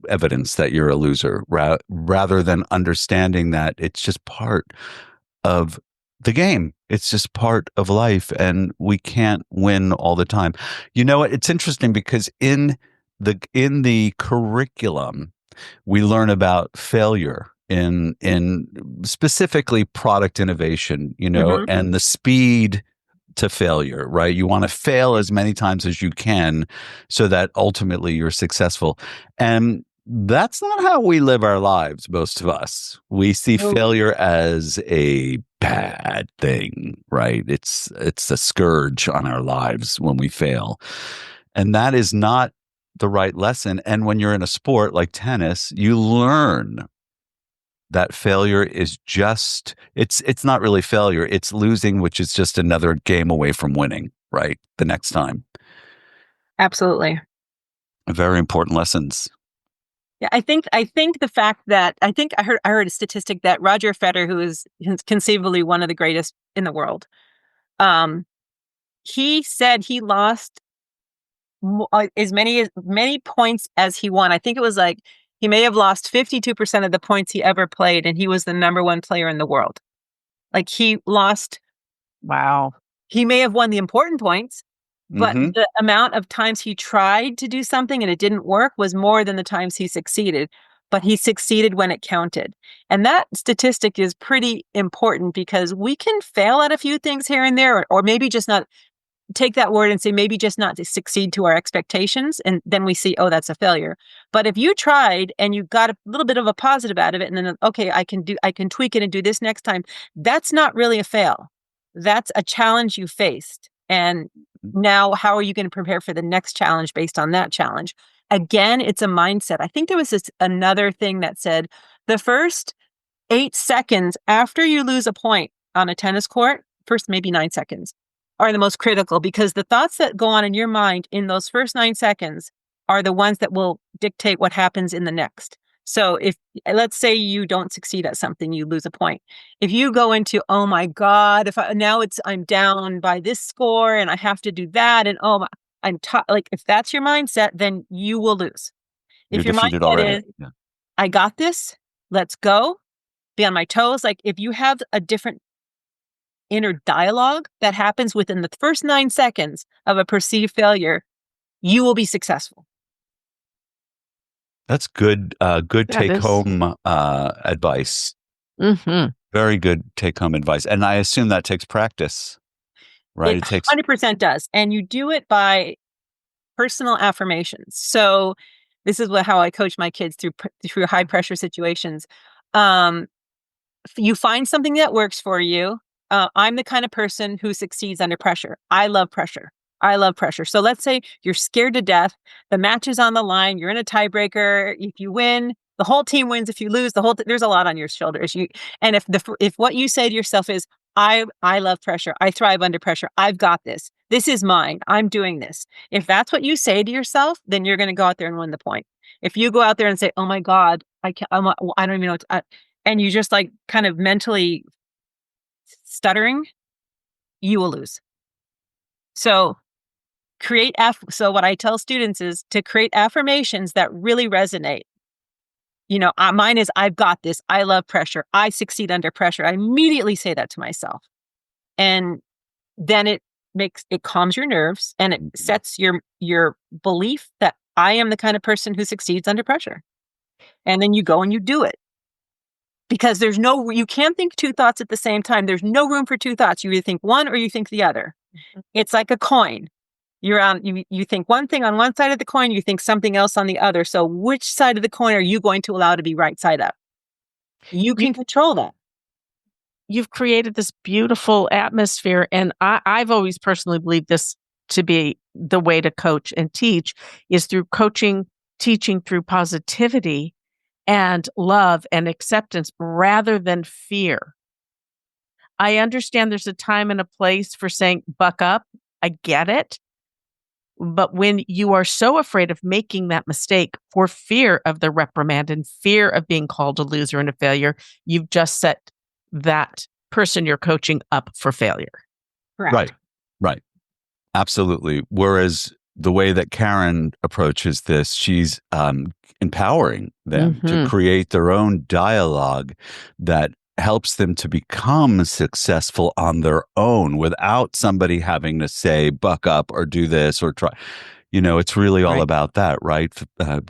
evidence that you're a loser, rather than understanding that it's just part of the game. It's just part of life, and we can't win all the time. You know what? It's interesting because in the curriculum, we learn about failure in specifically product innovation, and the speed to failure, right? You want to fail as many times as you can so that ultimately you're successful. And That's not how we live our lives, most of us. We see No. failure as a bad thing, right? It's a scourge on our lives when we fail. And that is not the right lesson. And when you're in a sport like tennis, you learn that failure is just it's not really failure, it's losing, which is just another game away from winning, right? The next time. Absolutely. Very important lessons. Yeah, I think the fact that I heard a statistic that Roger Federer, who is conceivably one of the greatest in the world, he said he lost as many points as he won. I think it was like he may have lost 52% of the points he ever played, and he was the number one player in the world. Like he lost. Wow. He may have won the important points, but Mhm. the amount of times he tried to do something and it didn't work was more than the times he succeeded. But he succeeded when it counted. And that statistic is pretty important because we can fail at a few things here and there, or maybe just not take that word and say maybe just not to succeed to our expectations. And then we see, oh, that's a failure. But if you tried and you got a little bit of a positive out of it, and then, okay, I can tweak it and do this next time. That's not really a fail. That's a challenge you faced. And now how are you going to prepare for the next challenge based on that challenge? Again, it's a mindset. I think there was another thing that said the first 8 seconds after you lose a point on a tennis court, first maybe 9 seconds, are the most critical because the thoughts that go on in your mind in those first 9 seconds are the ones that will dictate what happens in the next. So if, let's say you don't succeed at something, you lose a point. If you go into, oh my God, I'm down by this score and I have to do that. And like, if that's your mindset, then you will lose. If You're your defeated mindset already. is, Yeah. I got this, let's go, be on my toes. Like if you have a different inner dialogue that happens within the first 9 seconds of a perceived failure, you will be successful. That's good take home advice. Mm-hmm. Very good take home advice. And I assume that takes practice, right? It 100% does. And you do it by personal affirmations. So this is how I coach my kids through high pressure situations. You find something that works for you. I'm the kind of person who succeeds under pressure. I love pressure. So let's say you're scared to death. The match is on the line. You're in a tiebreaker. If you win, the whole team wins. If you lose, there's a lot on your shoulders. And if what you say to yourself is, I love pressure. I thrive under pressure. I've got this. This is mine. I'm doing this. If that's what you say to yourself, then you're going to go out there and win the point. If you go out there and say, oh my God, I don't even know and you just like kind of mentally stuttering, you will lose. So so what I tell students is to create affirmations that really resonate. Mine is, I've got this. I love pressure. I succeed under pressure. I immediately say that to myself. And then it calms your nerves and it sets your belief that I am the kind of person who succeeds under pressure. And then you go and you do it. Because you can't think two thoughts at the same time. There's no room for two thoughts. You either think one or you think the other. Mm-hmm. It's like a coin. You think one thing on one side of the coin, you think something else on the other. So which side of the coin are you going to allow to be right side up? You can control that. You've created this beautiful atmosphere. And I've always personally believed this to be the way to coach and teach is through coaching, teaching through positivity and love and acceptance rather than fear. I understand there's a time and a place for saying, buck up. I get it. But when you are so afraid of making that mistake for fear of the reprimand and fear of being called a loser and a failure, you've just set that person you're coaching up for failure. Correct. Right. Absolutely. Whereas the way that Karen approaches this, she's empowering them to create their own dialogue that helps them to become successful on their own without somebody having to say, buck up or do this or try. It's really all about that, right?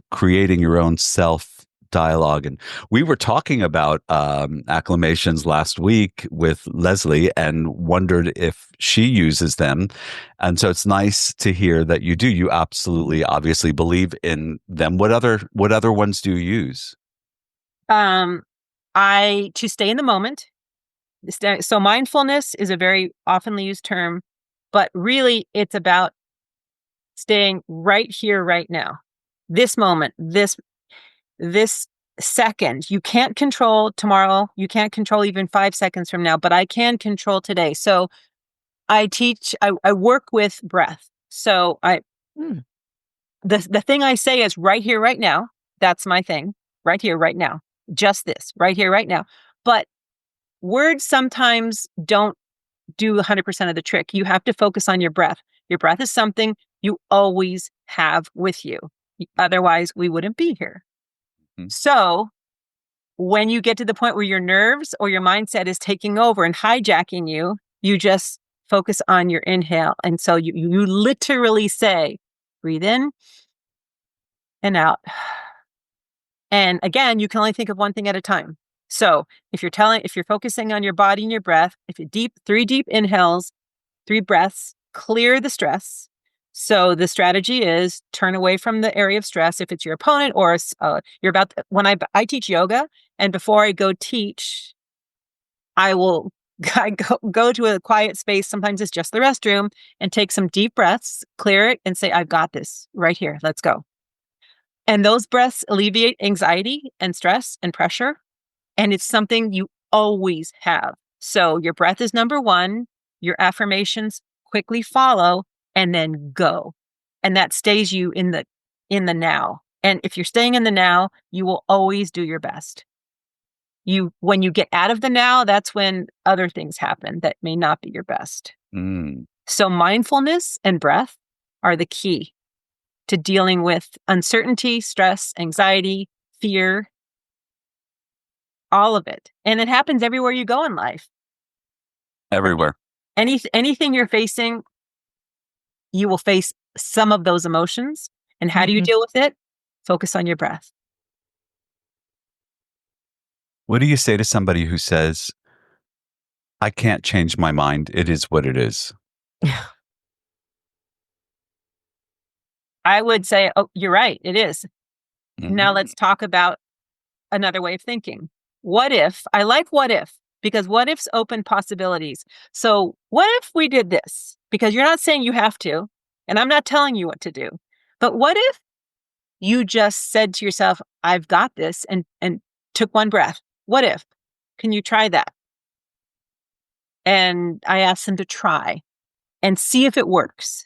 Creating your own self dialogue. And we were talking about acclamations last week with Leslie and wondered if she uses them. And so it's nice to hear that you do. You absolutely, obviously believe in them. What other ones do you use? To stay in the moment. So mindfulness is a very oftenly used term, but really it's about staying right here, right now. This moment, this second. You can't control tomorrow. You can't control even 5 seconds from now, but I can control today. So I work with breath. So the thing I say is right here, right now. That's my thing. Right here, right now. Just this, right here, right now. But words sometimes don't do 100% of the trick. You have to focus on your breath. Your breath is something you always have with you. Otherwise, we wouldn't be here. Mm-hmm. So when you get to the point where your nerves or your mindset is taking over and hijacking you, you just focus on your inhale. And so you literally say, breathe in and out. And again, you can only think of one thing at a time. So if you're focusing on your body and your breath, if you 3 deep inhales, 3 breaths, clear the stress. So the strategy is turn away from the area of stress. If it's your opponent or you're about when I teach yoga, and before I go teach, I go to a quiet space. Sometimes it's just the restroom, and take some deep breaths, clear it, and say, I've got this right here. Let's go. And those breaths alleviate anxiety and stress and pressure. And it's something you always have. So your breath is number 1. Your affirmations quickly follow, and then go. And that stays you in the now. And if you're staying in the now, you will always do your best. When you get out of the now, that's when other things happen that may not be your best. So mindfulness and breath are the key to dealing with uncertainty, stress, anxiety, fear, all of it. And it happens everywhere you go in life. Everywhere. Anything you're facing, you will face some of those emotions. And how do you deal with it? Focus on your breath. What do you say to somebody who says, I can't change my mind. It is what it is? I would say, oh, you're right. It is. Mm-hmm. Now let's talk about another way of thinking. What if? I like what if, because what ifs open possibilities. So what if we did this? Because you're not saying you have to, and I'm not telling you what to do. But what if you just said to yourself, I've got this, and took one breath? What if? Can you try that? And I asked them to try and see if it works.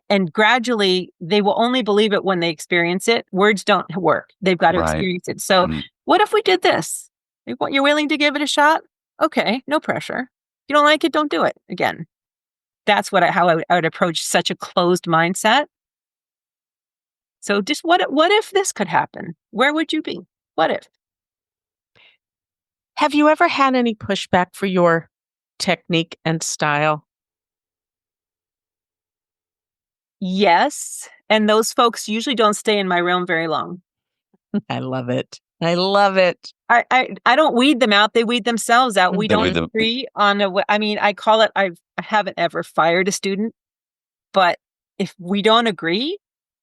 And gradually, they will only believe it when they experience it. Words don't work. They've got to experience it. So what if we did this? You're willing to give it a shot? Okay, no pressure. You don't like it, don't do it again. That's how I would approach such a closed mindset. So just what if this could happen? Where would you be? What if? Have you ever had any pushback for your technique and style? Yes. And those folks usually don't stay in my realm very long. I love it. I love it. I don't weed them out. They weed themselves out. We don't agree on I call it, I haven't ever fired a student, but if we don't agree,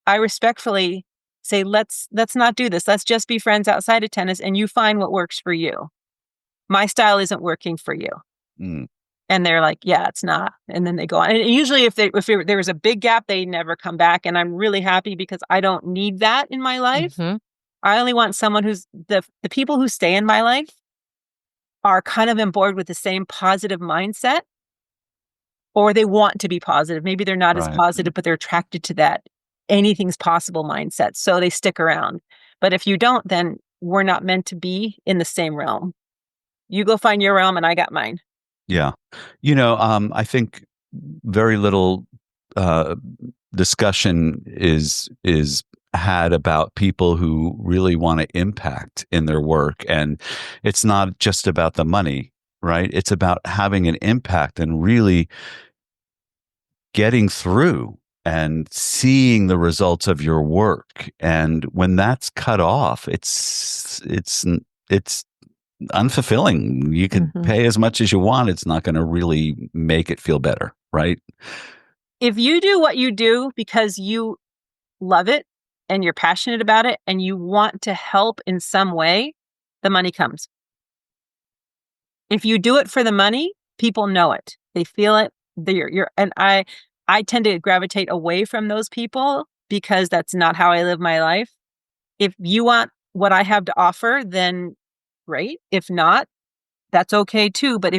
I respectfully say, let's not do this. Let's just be friends outside of tennis, and you find what works for you. My style isn't working for you. And they're like, yeah, it's not. And then they go on. And usually if there was a big gap, they never come back. And I'm really happy because I don't need that in my life. Mm-hmm. I only want someone who's the people who stay in my life are kind of on board with the same positive mindset, or they want to be positive. Maybe they're not as positive, but they're attracted to that anything's possible mindset. So they stick around. But if you don't, then we're not meant to be in the same realm. You go find your realm and I got mine. Yeah. I think very little discussion is had about people who really want to impact in their work. And it's not just about the money, right? It's about having an impact and really getting through and seeing the results of your work. And when that's cut off, it's unfulfilling. You could pay as much as you want. It's not going to really make it feel better, right? If you do what you do because you love it and you're passionate about it and you want to help in some way, the money comes. If you do it for the money, people know it. They feel it. And I tend to gravitate away from those people because that's not how I live my life. If you want what I have to offer, then great. If not, that's okay too. But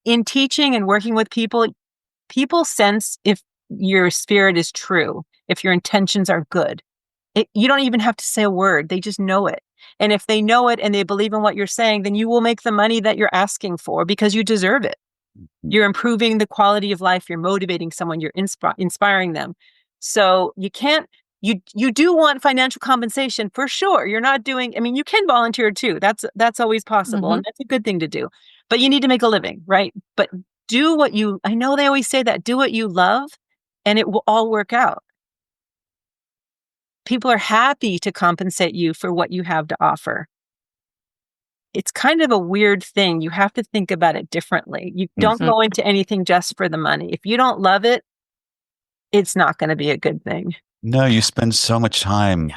in teaching and working with people, people sense if your spirit is true, if your intentions are good. You don't even have to say a word. They just know it. And if they know it and they believe in what you're saying, then you will make the money that you're asking for because you deserve it. You're improving the quality of life. You're motivating someone. You're inspiring them. So you can't, you do want financial compensation for sure. You're not doing, I mean, you can volunteer too. That's always possible. And that's a good thing to do, but you need to make a living, right? But I know they always say that, do what you love and it will all work out. People are happy to compensate you for what you have to offer. It's kind of a weird thing. You have to think about it differently. You don't go into anything just for the money. If you don't love it, it's not going to be a good thing. No, you spend so much time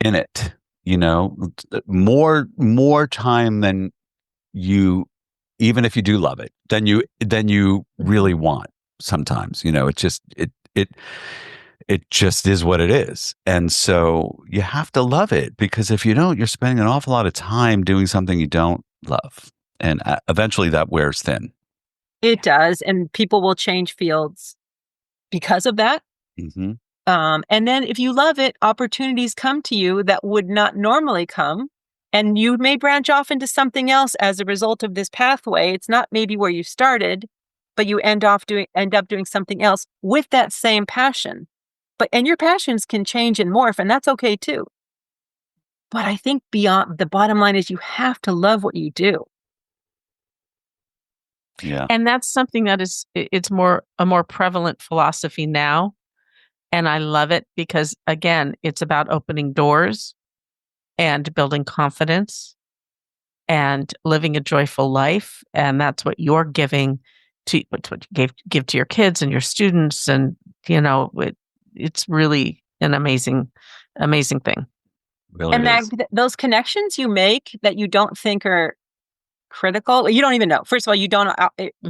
in it, more time than you, even if you do love it, than you really want sometimes. It just is what it is. And so you have to love it, because if you don't, you're spending an awful lot of time doing something you don't love. And eventually that wears thin. It does. And people will change fields because of that. And then if you love it, opportunities come to you that would not normally come. And you may branch off into something else as a result of this pathway. It's not maybe where you started, but you end up doing something else with that same passion. And your passions can change and morph, and that's okay too. But I think beyond, the bottom line is you have to love what you do. Yeah. And that's something that it's a more prevalent philosophy now. And I love it because, again, it's about opening doors and building confidence and living a joyful life. And that's what you're giving to, what you give to your kids and your students. And, it's really an amazing thing. Really, and those connections you make that you don't think are critical, you don't even know. First of all, you don't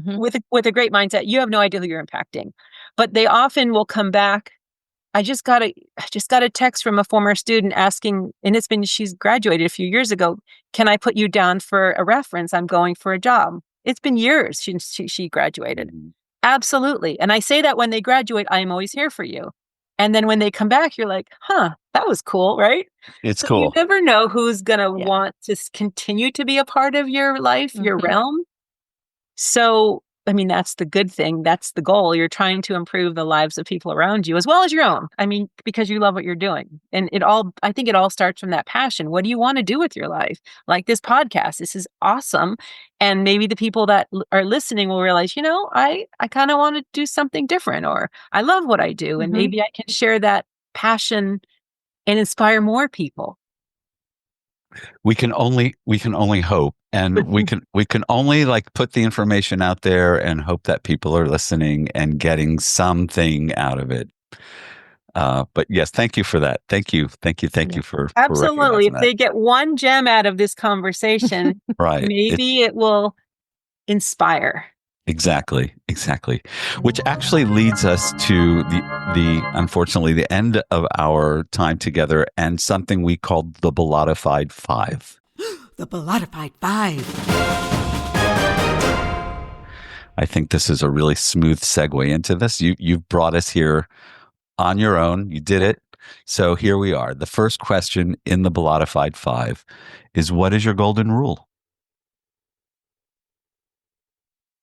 with a great mindset, you have no idea who you're impacting, but they often will come back. I just got a text from a former student asking, and she's graduated a few years ago. Can I put you down for a reference? I'm going for a job. It's been years since she graduated. Absolutely. And I say that when they graduate, I am always here for you. And then when they come back, you're like, that was cool, right? It's cool. You never know who's going to want to continue to be a part of your life, your realm. So, I mean, that's the good thing. That's the goal. You're trying to improve the lives of people around you as well as your own. I mean, because you love what you're doing. And I think it all starts from that passion. What do you want to do with your life? Like this podcast, this is awesome. And maybe the people that are listening will realize, I kind of want to do something different, or I love what I do. And maybe I can share that passion and inspire more people. We can only hope, and we can only put the information out there and hope that people are listening and getting something out of it. But yes, thank you for that. Thank you for absolutely. If that. they get one gem out of this conversation, right, maybe it will inspire. Exactly. Which actually leads us to the unfortunately the end of our time together, and something we called the Bollotta-FIDE 5. The Bollotta-FIDE 5. I think this is a really smooth segue into this. You've brought us here on your own. You did it. So here we are. The first question in the Bollotta-FIDE 5 is, what is your golden rule?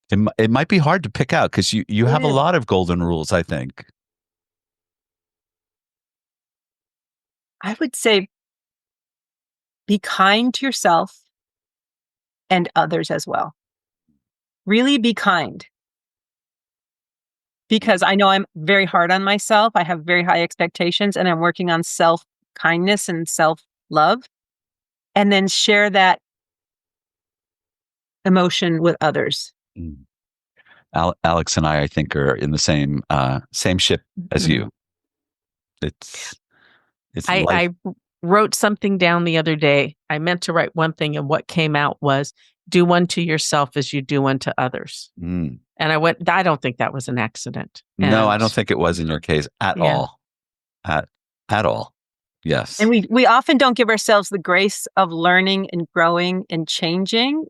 It might be hard to pick out because you have a lot of golden rules, I think. I would say be kind to yourself and others as well. Really be kind. because I know I'm very hard on myself. I have very high expectations, and I'm working on self-kindness and self-love, and then share that emotion with others. Mm. Alex and I think, are in the same ship as you. It's I wrote something down the other day. I meant to write one thing, and what came out was, do unto yourself as you do unto others. Mm. And I don't think that was an accident. No, I don't think it was in your case at all. At all. Yes. And we often don't give ourselves the grace of learning and growing and changing.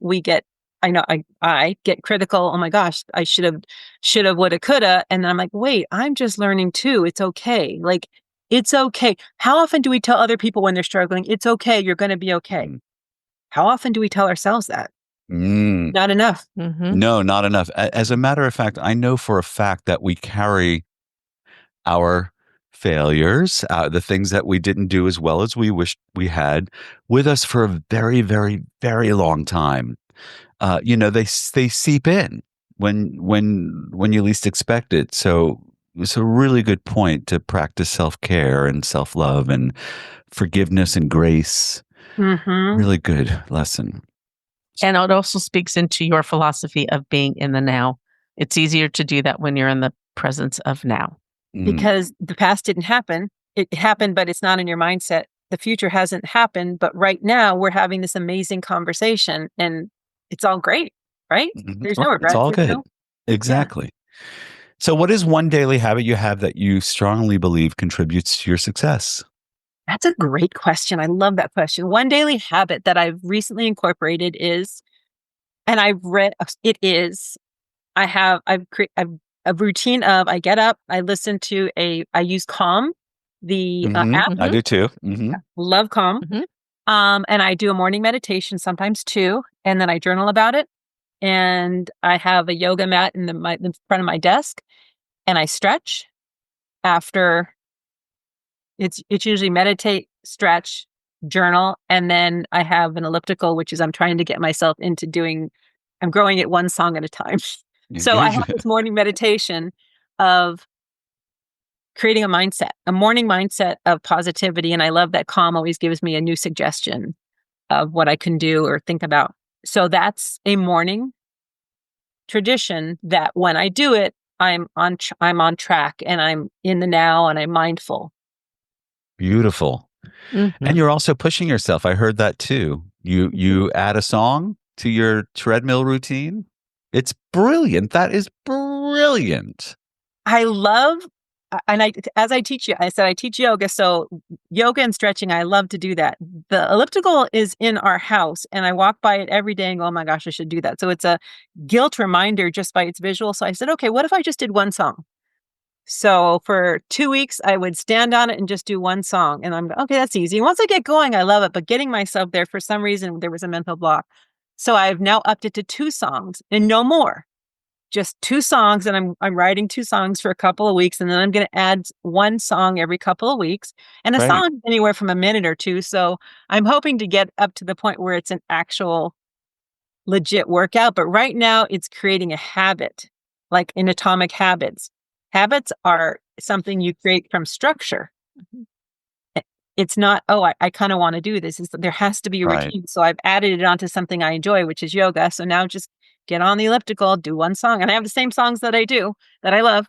I get critical. Oh my gosh, I should have, woulda, coulda. And then I'm like, wait, I'm just learning too. It's okay. Like, it's okay. How often do we tell other people when they're struggling, it's okay, you're going to be okay? How often do we tell ourselves that? Not enough. No, not enough. As a matter of fact, I know for a fact that we carry our failures, the things that we didn't do as well as we wished we had, with us for a very, very, very long time. They seep in when you least expect it. So it's a really good point to practice self-care and self-love and forgiveness and grace. Really good lesson. And it also speaks into your philosophy of being in the now. It's easier to do that when you're in the presence of now. Because the past didn't happen. It happened, but it's not in your mindset. The future hasn't happened, but right now we're having this amazing conversation, and it's all great, right? There's no regrets. It's all good. Exactly. Yeah. So what is one daily habit you have that you strongly believe contributes to your success? That's a great question. I love that question. One daily habit that I've recently incorporated is, and I've read, it is, I've a routine of, I get up, I listen to I use Calm, the app. I do too. Love Calm. And I do a morning meditation, sometimes two, and then I journal about it. And I have a yoga mat in front of my desk, and I stretch after. It's usually meditate, stretch, journal, and then I have an elliptical, which is I'm trying to get myself into doing. I'm growing it one song at a time. So I have this morning meditation of creating a morning mindset of positivity. And I love that Calm always gives me a new suggestion of what I can do or think about. So that's a morning tradition that when I do it, I'm on track, and I'm in the now, and I'm mindful. Beautiful. And you're also pushing yourself. I heard that too. You add a song to your treadmill routine. It's brilliant. That is brilliant. I love, and as I teach you, I said I teach yoga. So yoga and stretching, I love to do that. The elliptical is in our house, and I walk by it every day and go, oh my gosh, I should do that. So it's a guilt reminder just by its visual. So I said, okay, what if I just did one song? So for 2 weeks, I would stand on it and just do one song. And I'm okay, that's easy. Once I get going, I love it. But getting myself there, for some reason, there was a mental block. So I've now upped it to 2 songs and no more. Just 2 songs. And I'm writing 2 songs for a couple of weeks. And then I'm going to add 1 song every couple of weeks. And a song anywhere from a minute or 2. So I'm hoping to get up to the point where it's an actual legit workout. But right now it's creating a habit, like in Atomic Habits. Habits are something you create from structure. It's not, I kind of want to do this. There has to be a routine. So I've added it onto something I enjoy, which is yoga. So now just get on the elliptical, do 1 song. And I have the same songs that I do, that I love.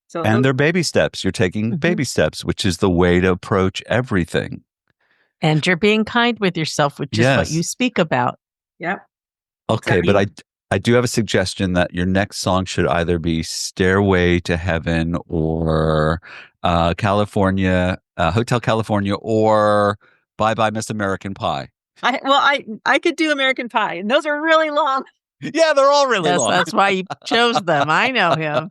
So they're baby steps. You're taking baby steps, which is the way to approach everything. And you're being kind with yourself, which is what you speak about. Yep. Okay, but I do have a suggestion that your next song should either be Stairway to Heaven or California, Hotel California, or Bye Bye Miss American Pie. I could do American Pie, and those are really long. Yeah, they're all really long. That's why you chose them. I know him.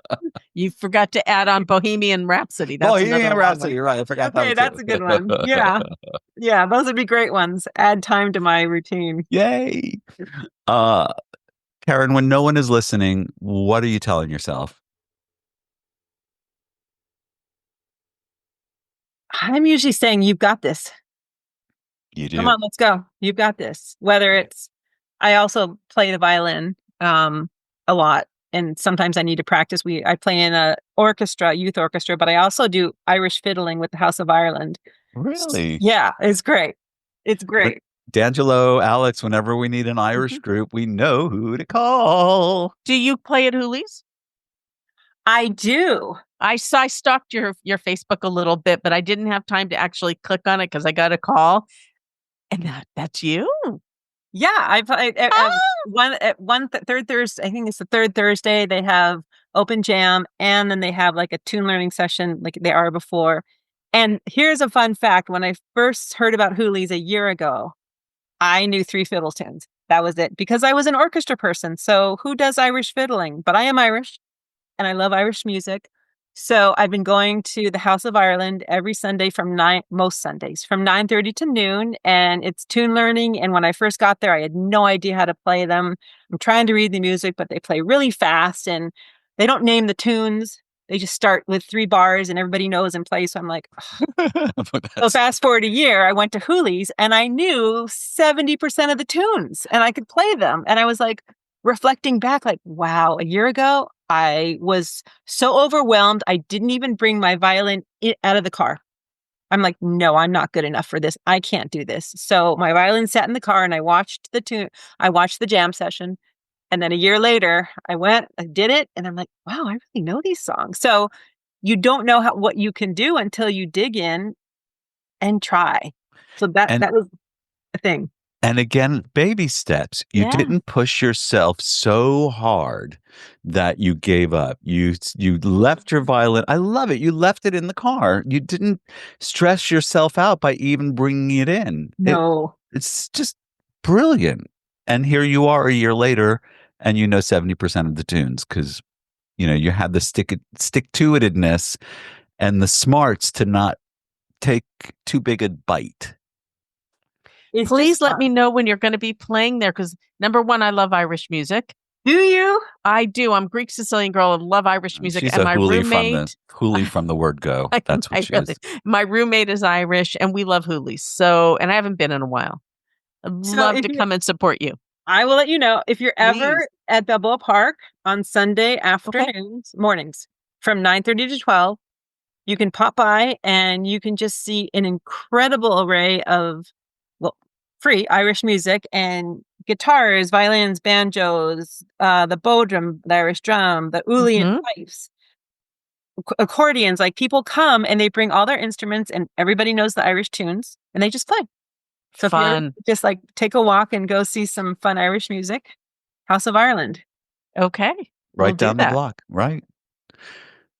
You forgot to add on Bohemian Rhapsody. That's Bohemian Rhapsody, you're right. I forgot that. Okay, that's a good one. Yeah. Yeah, those would be great ones. Add time to my routine. Yay. Karen, when no one is listening, what are you telling yourself? I'm usually saying, you've got this. You do. Come on, let's go. You've got this. Whether it's, I also play the violin a lot. and sometimes I need to practice. I play in a orchestra, youth orchestra, but I also do Irish fiddling with the House of Ireland. Really? Yeah, it's great. It's great. D'Angelo, Alex, whenever we need an Irish group, we know who to call. Do you play at Hooley's? I do. I stalked your Facebook a little bit, but I didn't have time to actually click on it because I got a call. And that's you? Yeah, I've third Thursday. I think it's the third Thursday. They have open jam, and then they have like a tune learning session, like they are before. And here's a fun fact: when I first heard about Hooley's a year ago, I knew 3 fiddle tunes. That was it, because I was an orchestra person. So who does Irish fiddling? But I am Irish, and I love Irish music. So I've been going to the House of Ireland every Sunday most Sundays from 9:30 to noon, and it's tune learning. And when I first got there, I had no idea how to play them. I'm trying to read the music, but they play really fast, and they don't name the tunes. They just start with 3 bars, and everybody knows and plays. So I'm like, so fast forward a year, I went to Hooley's, and I knew 70% of the tunes, and I could play them. And I was like, reflecting back, like, wow, a year ago, I was so overwhelmed. I didn't even bring my violin out of the car. I'm like, no, I'm not good enough for this. I can't do this. So my violin sat in the car, and I watched the jam session. And then a year later, I did it, and I'm like, wow, I really know these songs. So you don't know what you can do until you dig in and try. So that was a thing. And again, baby steps. You didn't push yourself so hard that you gave up. You left your violin. I love it. You left it in the car. You didn't stress yourself out by even bringing it in. No. It's just brilliant. And here you are a year later, and you know 70% of the tunes because, you had the stick-to-itedness and the smarts to not take too big a bite. Please let me know when you're going to be playing there, because number one, I love Irish music. Do you? I do. I'm Greek Sicilian girl. I love Irish music. She's and a my roommate, Hooley from the word go. That's what she is. My roommate is Irish, and we love Hooley. So, and I haven't been in a while. I'd love to come and support you. I will let you know if you're ever at Balboa Park on Sunday afternoons, mornings from 9:30 to 12. You can pop by, and you can just see an incredible array of free Irish music and guitars, violins, banjos, the bodrum, the Irish drum, the Uilleann pipes, accordions. Like, people come and they bring all their instruments, and everybody knows the Irish tunes, and they just play. So fun. Just like take a walk and go see some fun Irish music, House of Ireland. Okay. Right down the block. Right.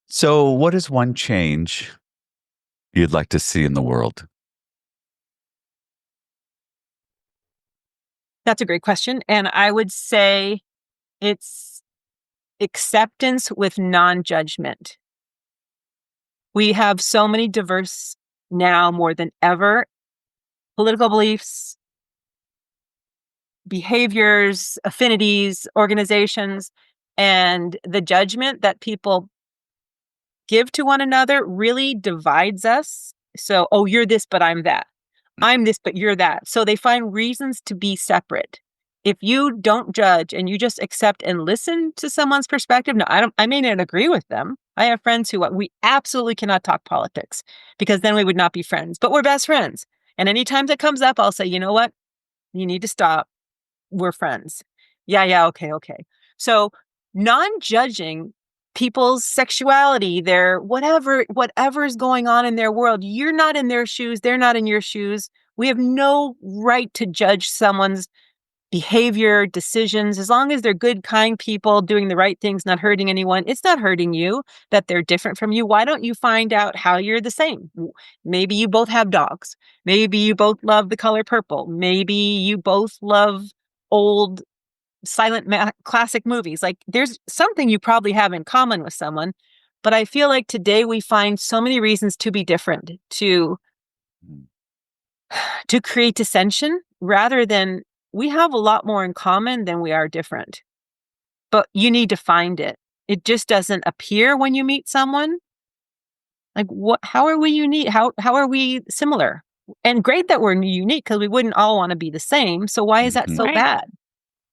So what is one change you'd like to see in the world? That's a great question. And I would say it's acceptance with non-judgment. We have so many diverse now more than ever political beliefs, behaviors, affinities, organizations, and the judgment that people give to one another really divides us. So, oh, you're this, but I'm that. I'm this, but you're that. So they find reasons to be separate. If you don't judge and you just accept and listen to someone's perspective, I may not agree with them. I have friends who we absolutely cannot talk politics because then we would not be friends, but we're best friends. And anytime that comes up, I'll say, you know what? You need to stop. We're friends. Yeah, okay. So non-judging people's sexuality, their whatever is going on in their world. You're not in their shoes. They're not in your shoes. We have no right to judge someone's behavior, decisions, as long as they're good, kind people doing the right things, not hurting anyone. It's not hurting you that they're different from you. Why don't you find out how you're the same? Maybe you both have dogs. Maybe you both love the color purple. Maybe you both love old classic movies. Like, there's something you probably have in common with someone. But I feel like today we find so many reasons to be different, to create dissension, rather than we have a lot more in common than we are different. But you need to find it. It just doesn't appear when you meet someone. Like, how are we unique? How are we similar? And great that we're unique, because we wouldn't all want to be the same. So why is that so bad?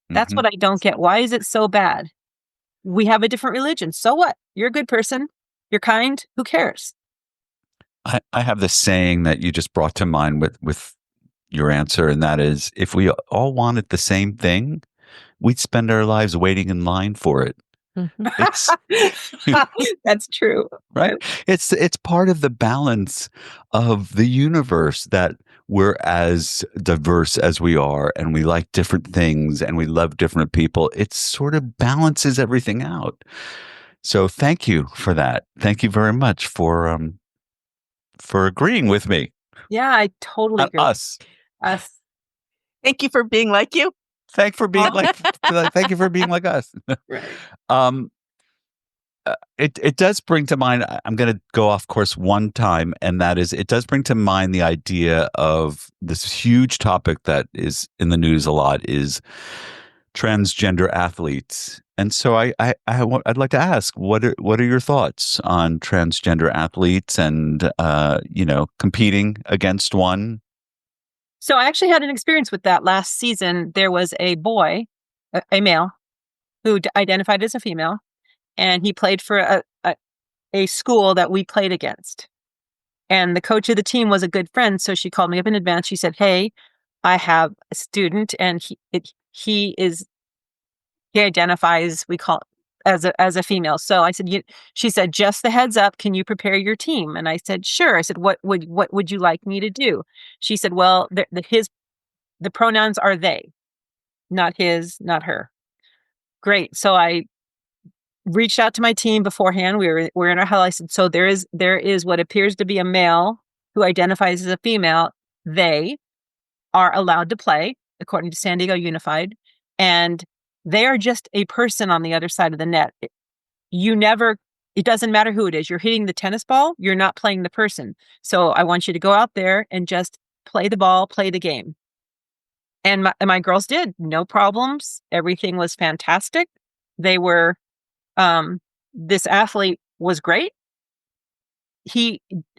That's what I don't get. Why is it so bad? we have a different religion. So what? You're a good person. You're kind. Who cares? I have this saying that you just brought to mind with your answer, and that is, if we all wanted the same thing, we'd spend our lives waiting in line for it. It's That's true. right. It's part of the balance of the universe that we're as diverse as we are, and we like different things, and we love different people. It sort of balances everything out. So thank you for that. Thank you very much for agreeing with me. Yeah, I totally agree. Us. Thank you for being like you. Thank you for being like us. Right. It does bring to mind, I'm going to go off course one time, and that is, it does bring to mind the idea of this huge topic that is in the news a lot, is transgender athletes. And so I'd like to ask, what are your thoughts on transgender athletes and competing against one? So I actually had an experience with that last season. There was a boy, a male, who identified as a female, and he played for a school that we played against. And the coach of the team was a good friend, so she called me up in advance. She said, "Hey, I have a student, and he identifies, we call it, as a female." So I said, she said, "Just the heads up, can you prepare your team?" And I said, "Sure." I said, what would you like me to do?" She said, "Well, the pronouns are they, not his, not her." Great. So I reached out to my team beforehand. We're in our huddle. I said, "So there is what appears to be a male who identifies as a female. They are allowed to play according to San Diego Unified, and they are just a person on the other side of the net. It doesn't matter who it is. You're hitting the tennis ball. You're not playing the person. So I want you to go out there and just play the ball, play the game." And my girls did. No problems. Everything was fantastic. They were, this athlete was great.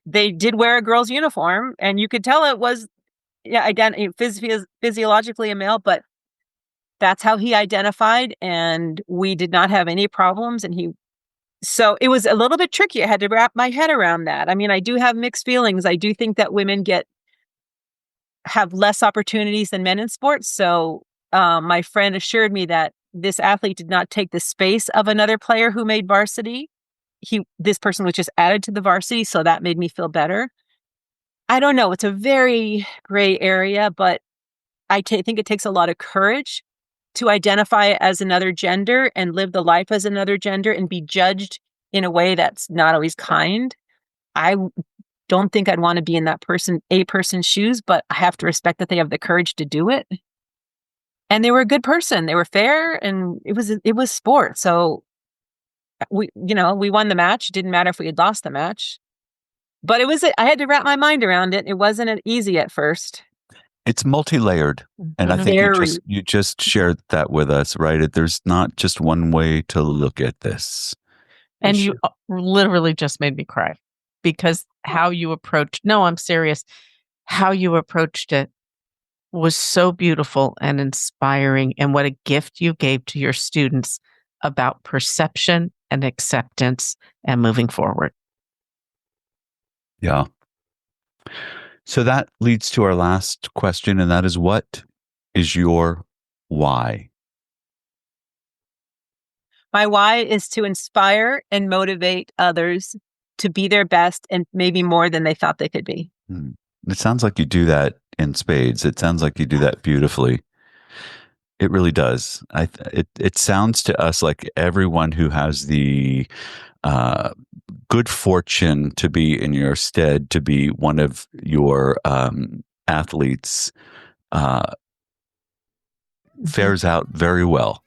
They did wear a girl's uniform, and you could tell it was, physiologically a male, but that's how he identified, and we did not have any problems. So it was a little bit tricky. I had to wrap my head around that. I mean, I do have mixed feelings. I do think that women have less opportunities than men in sports. So my friend assured me that this athlete did not take the space of another player who made varsity. This person was just added to the varsity, so that made me feel better. I don't know. It's a very gray area, but I think it takes a lot of courage to identify as another gender and live the life as another gender and be judged in a way that's not always kind. I don't think I'd want to be in that person's shoes, but I have to respect that they have the courage to do it. And they were a good person. They were fair, and it was sport. So we won the match. It didn't matter if we had lost the match. But I had to wrap my mind around it. It wasn't easy at first. It's multi-layered, and I think you just shared that with us, right? There's not just one way to look at this. And you literally just made me cry, because how you I'm serious. How you approached it was so beautiful and inspiring, and what a gift you gave to your students about perception and acceptance and moving forward. Yeah. So that leads to our last question, and that is, what is your why? My why is to inspire and motivate others to be their best, and maybe more than they thought they could be. It sounds like you do that in spades. It sounds like you do that beautifully. It really does. It sounds to us like everyone who has the good fortune to be in your stead, to be one of your athletes, fares out very well.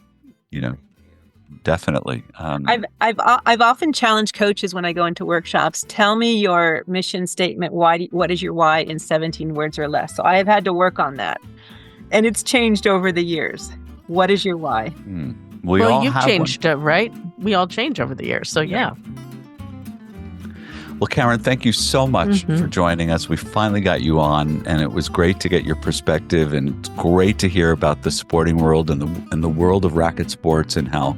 Definitely. I've often challenged coaches when I go into workshops. Tell me your mission statement. What is your why in 17 words or less? So I have had to work on that, and it's changed over the years. What is your why? Well, you've changed, right? We all change over the years. So yeah. Well, Karen, thank you so much for joining us. We finally got you on, and it was great to get your perspective, and it's great to hear about the sporting world and the world of racket sports, and how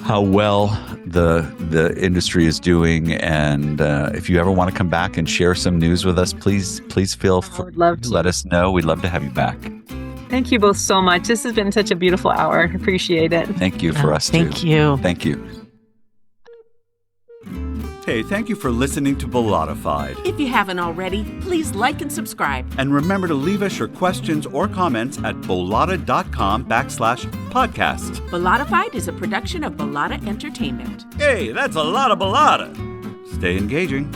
how well the industry is doing. And if you ever want to come back and share some news with us, please feel free to let us know. We'd love to have you back. Thank you both so much. This has been such a beautiful hour. Appreciate it. Thank you for us too. Thank you. Thank you. Hey, thank you for listening to Bollotta-FIDE. If you haven't already, please like and subscribe. And remember to leave us your questions or comments at bollotta.com/podcast. Bollotta-FIDE is a production of Bollotta Entertainment. Hey, that's a lot of Bollotta. Stay engaging.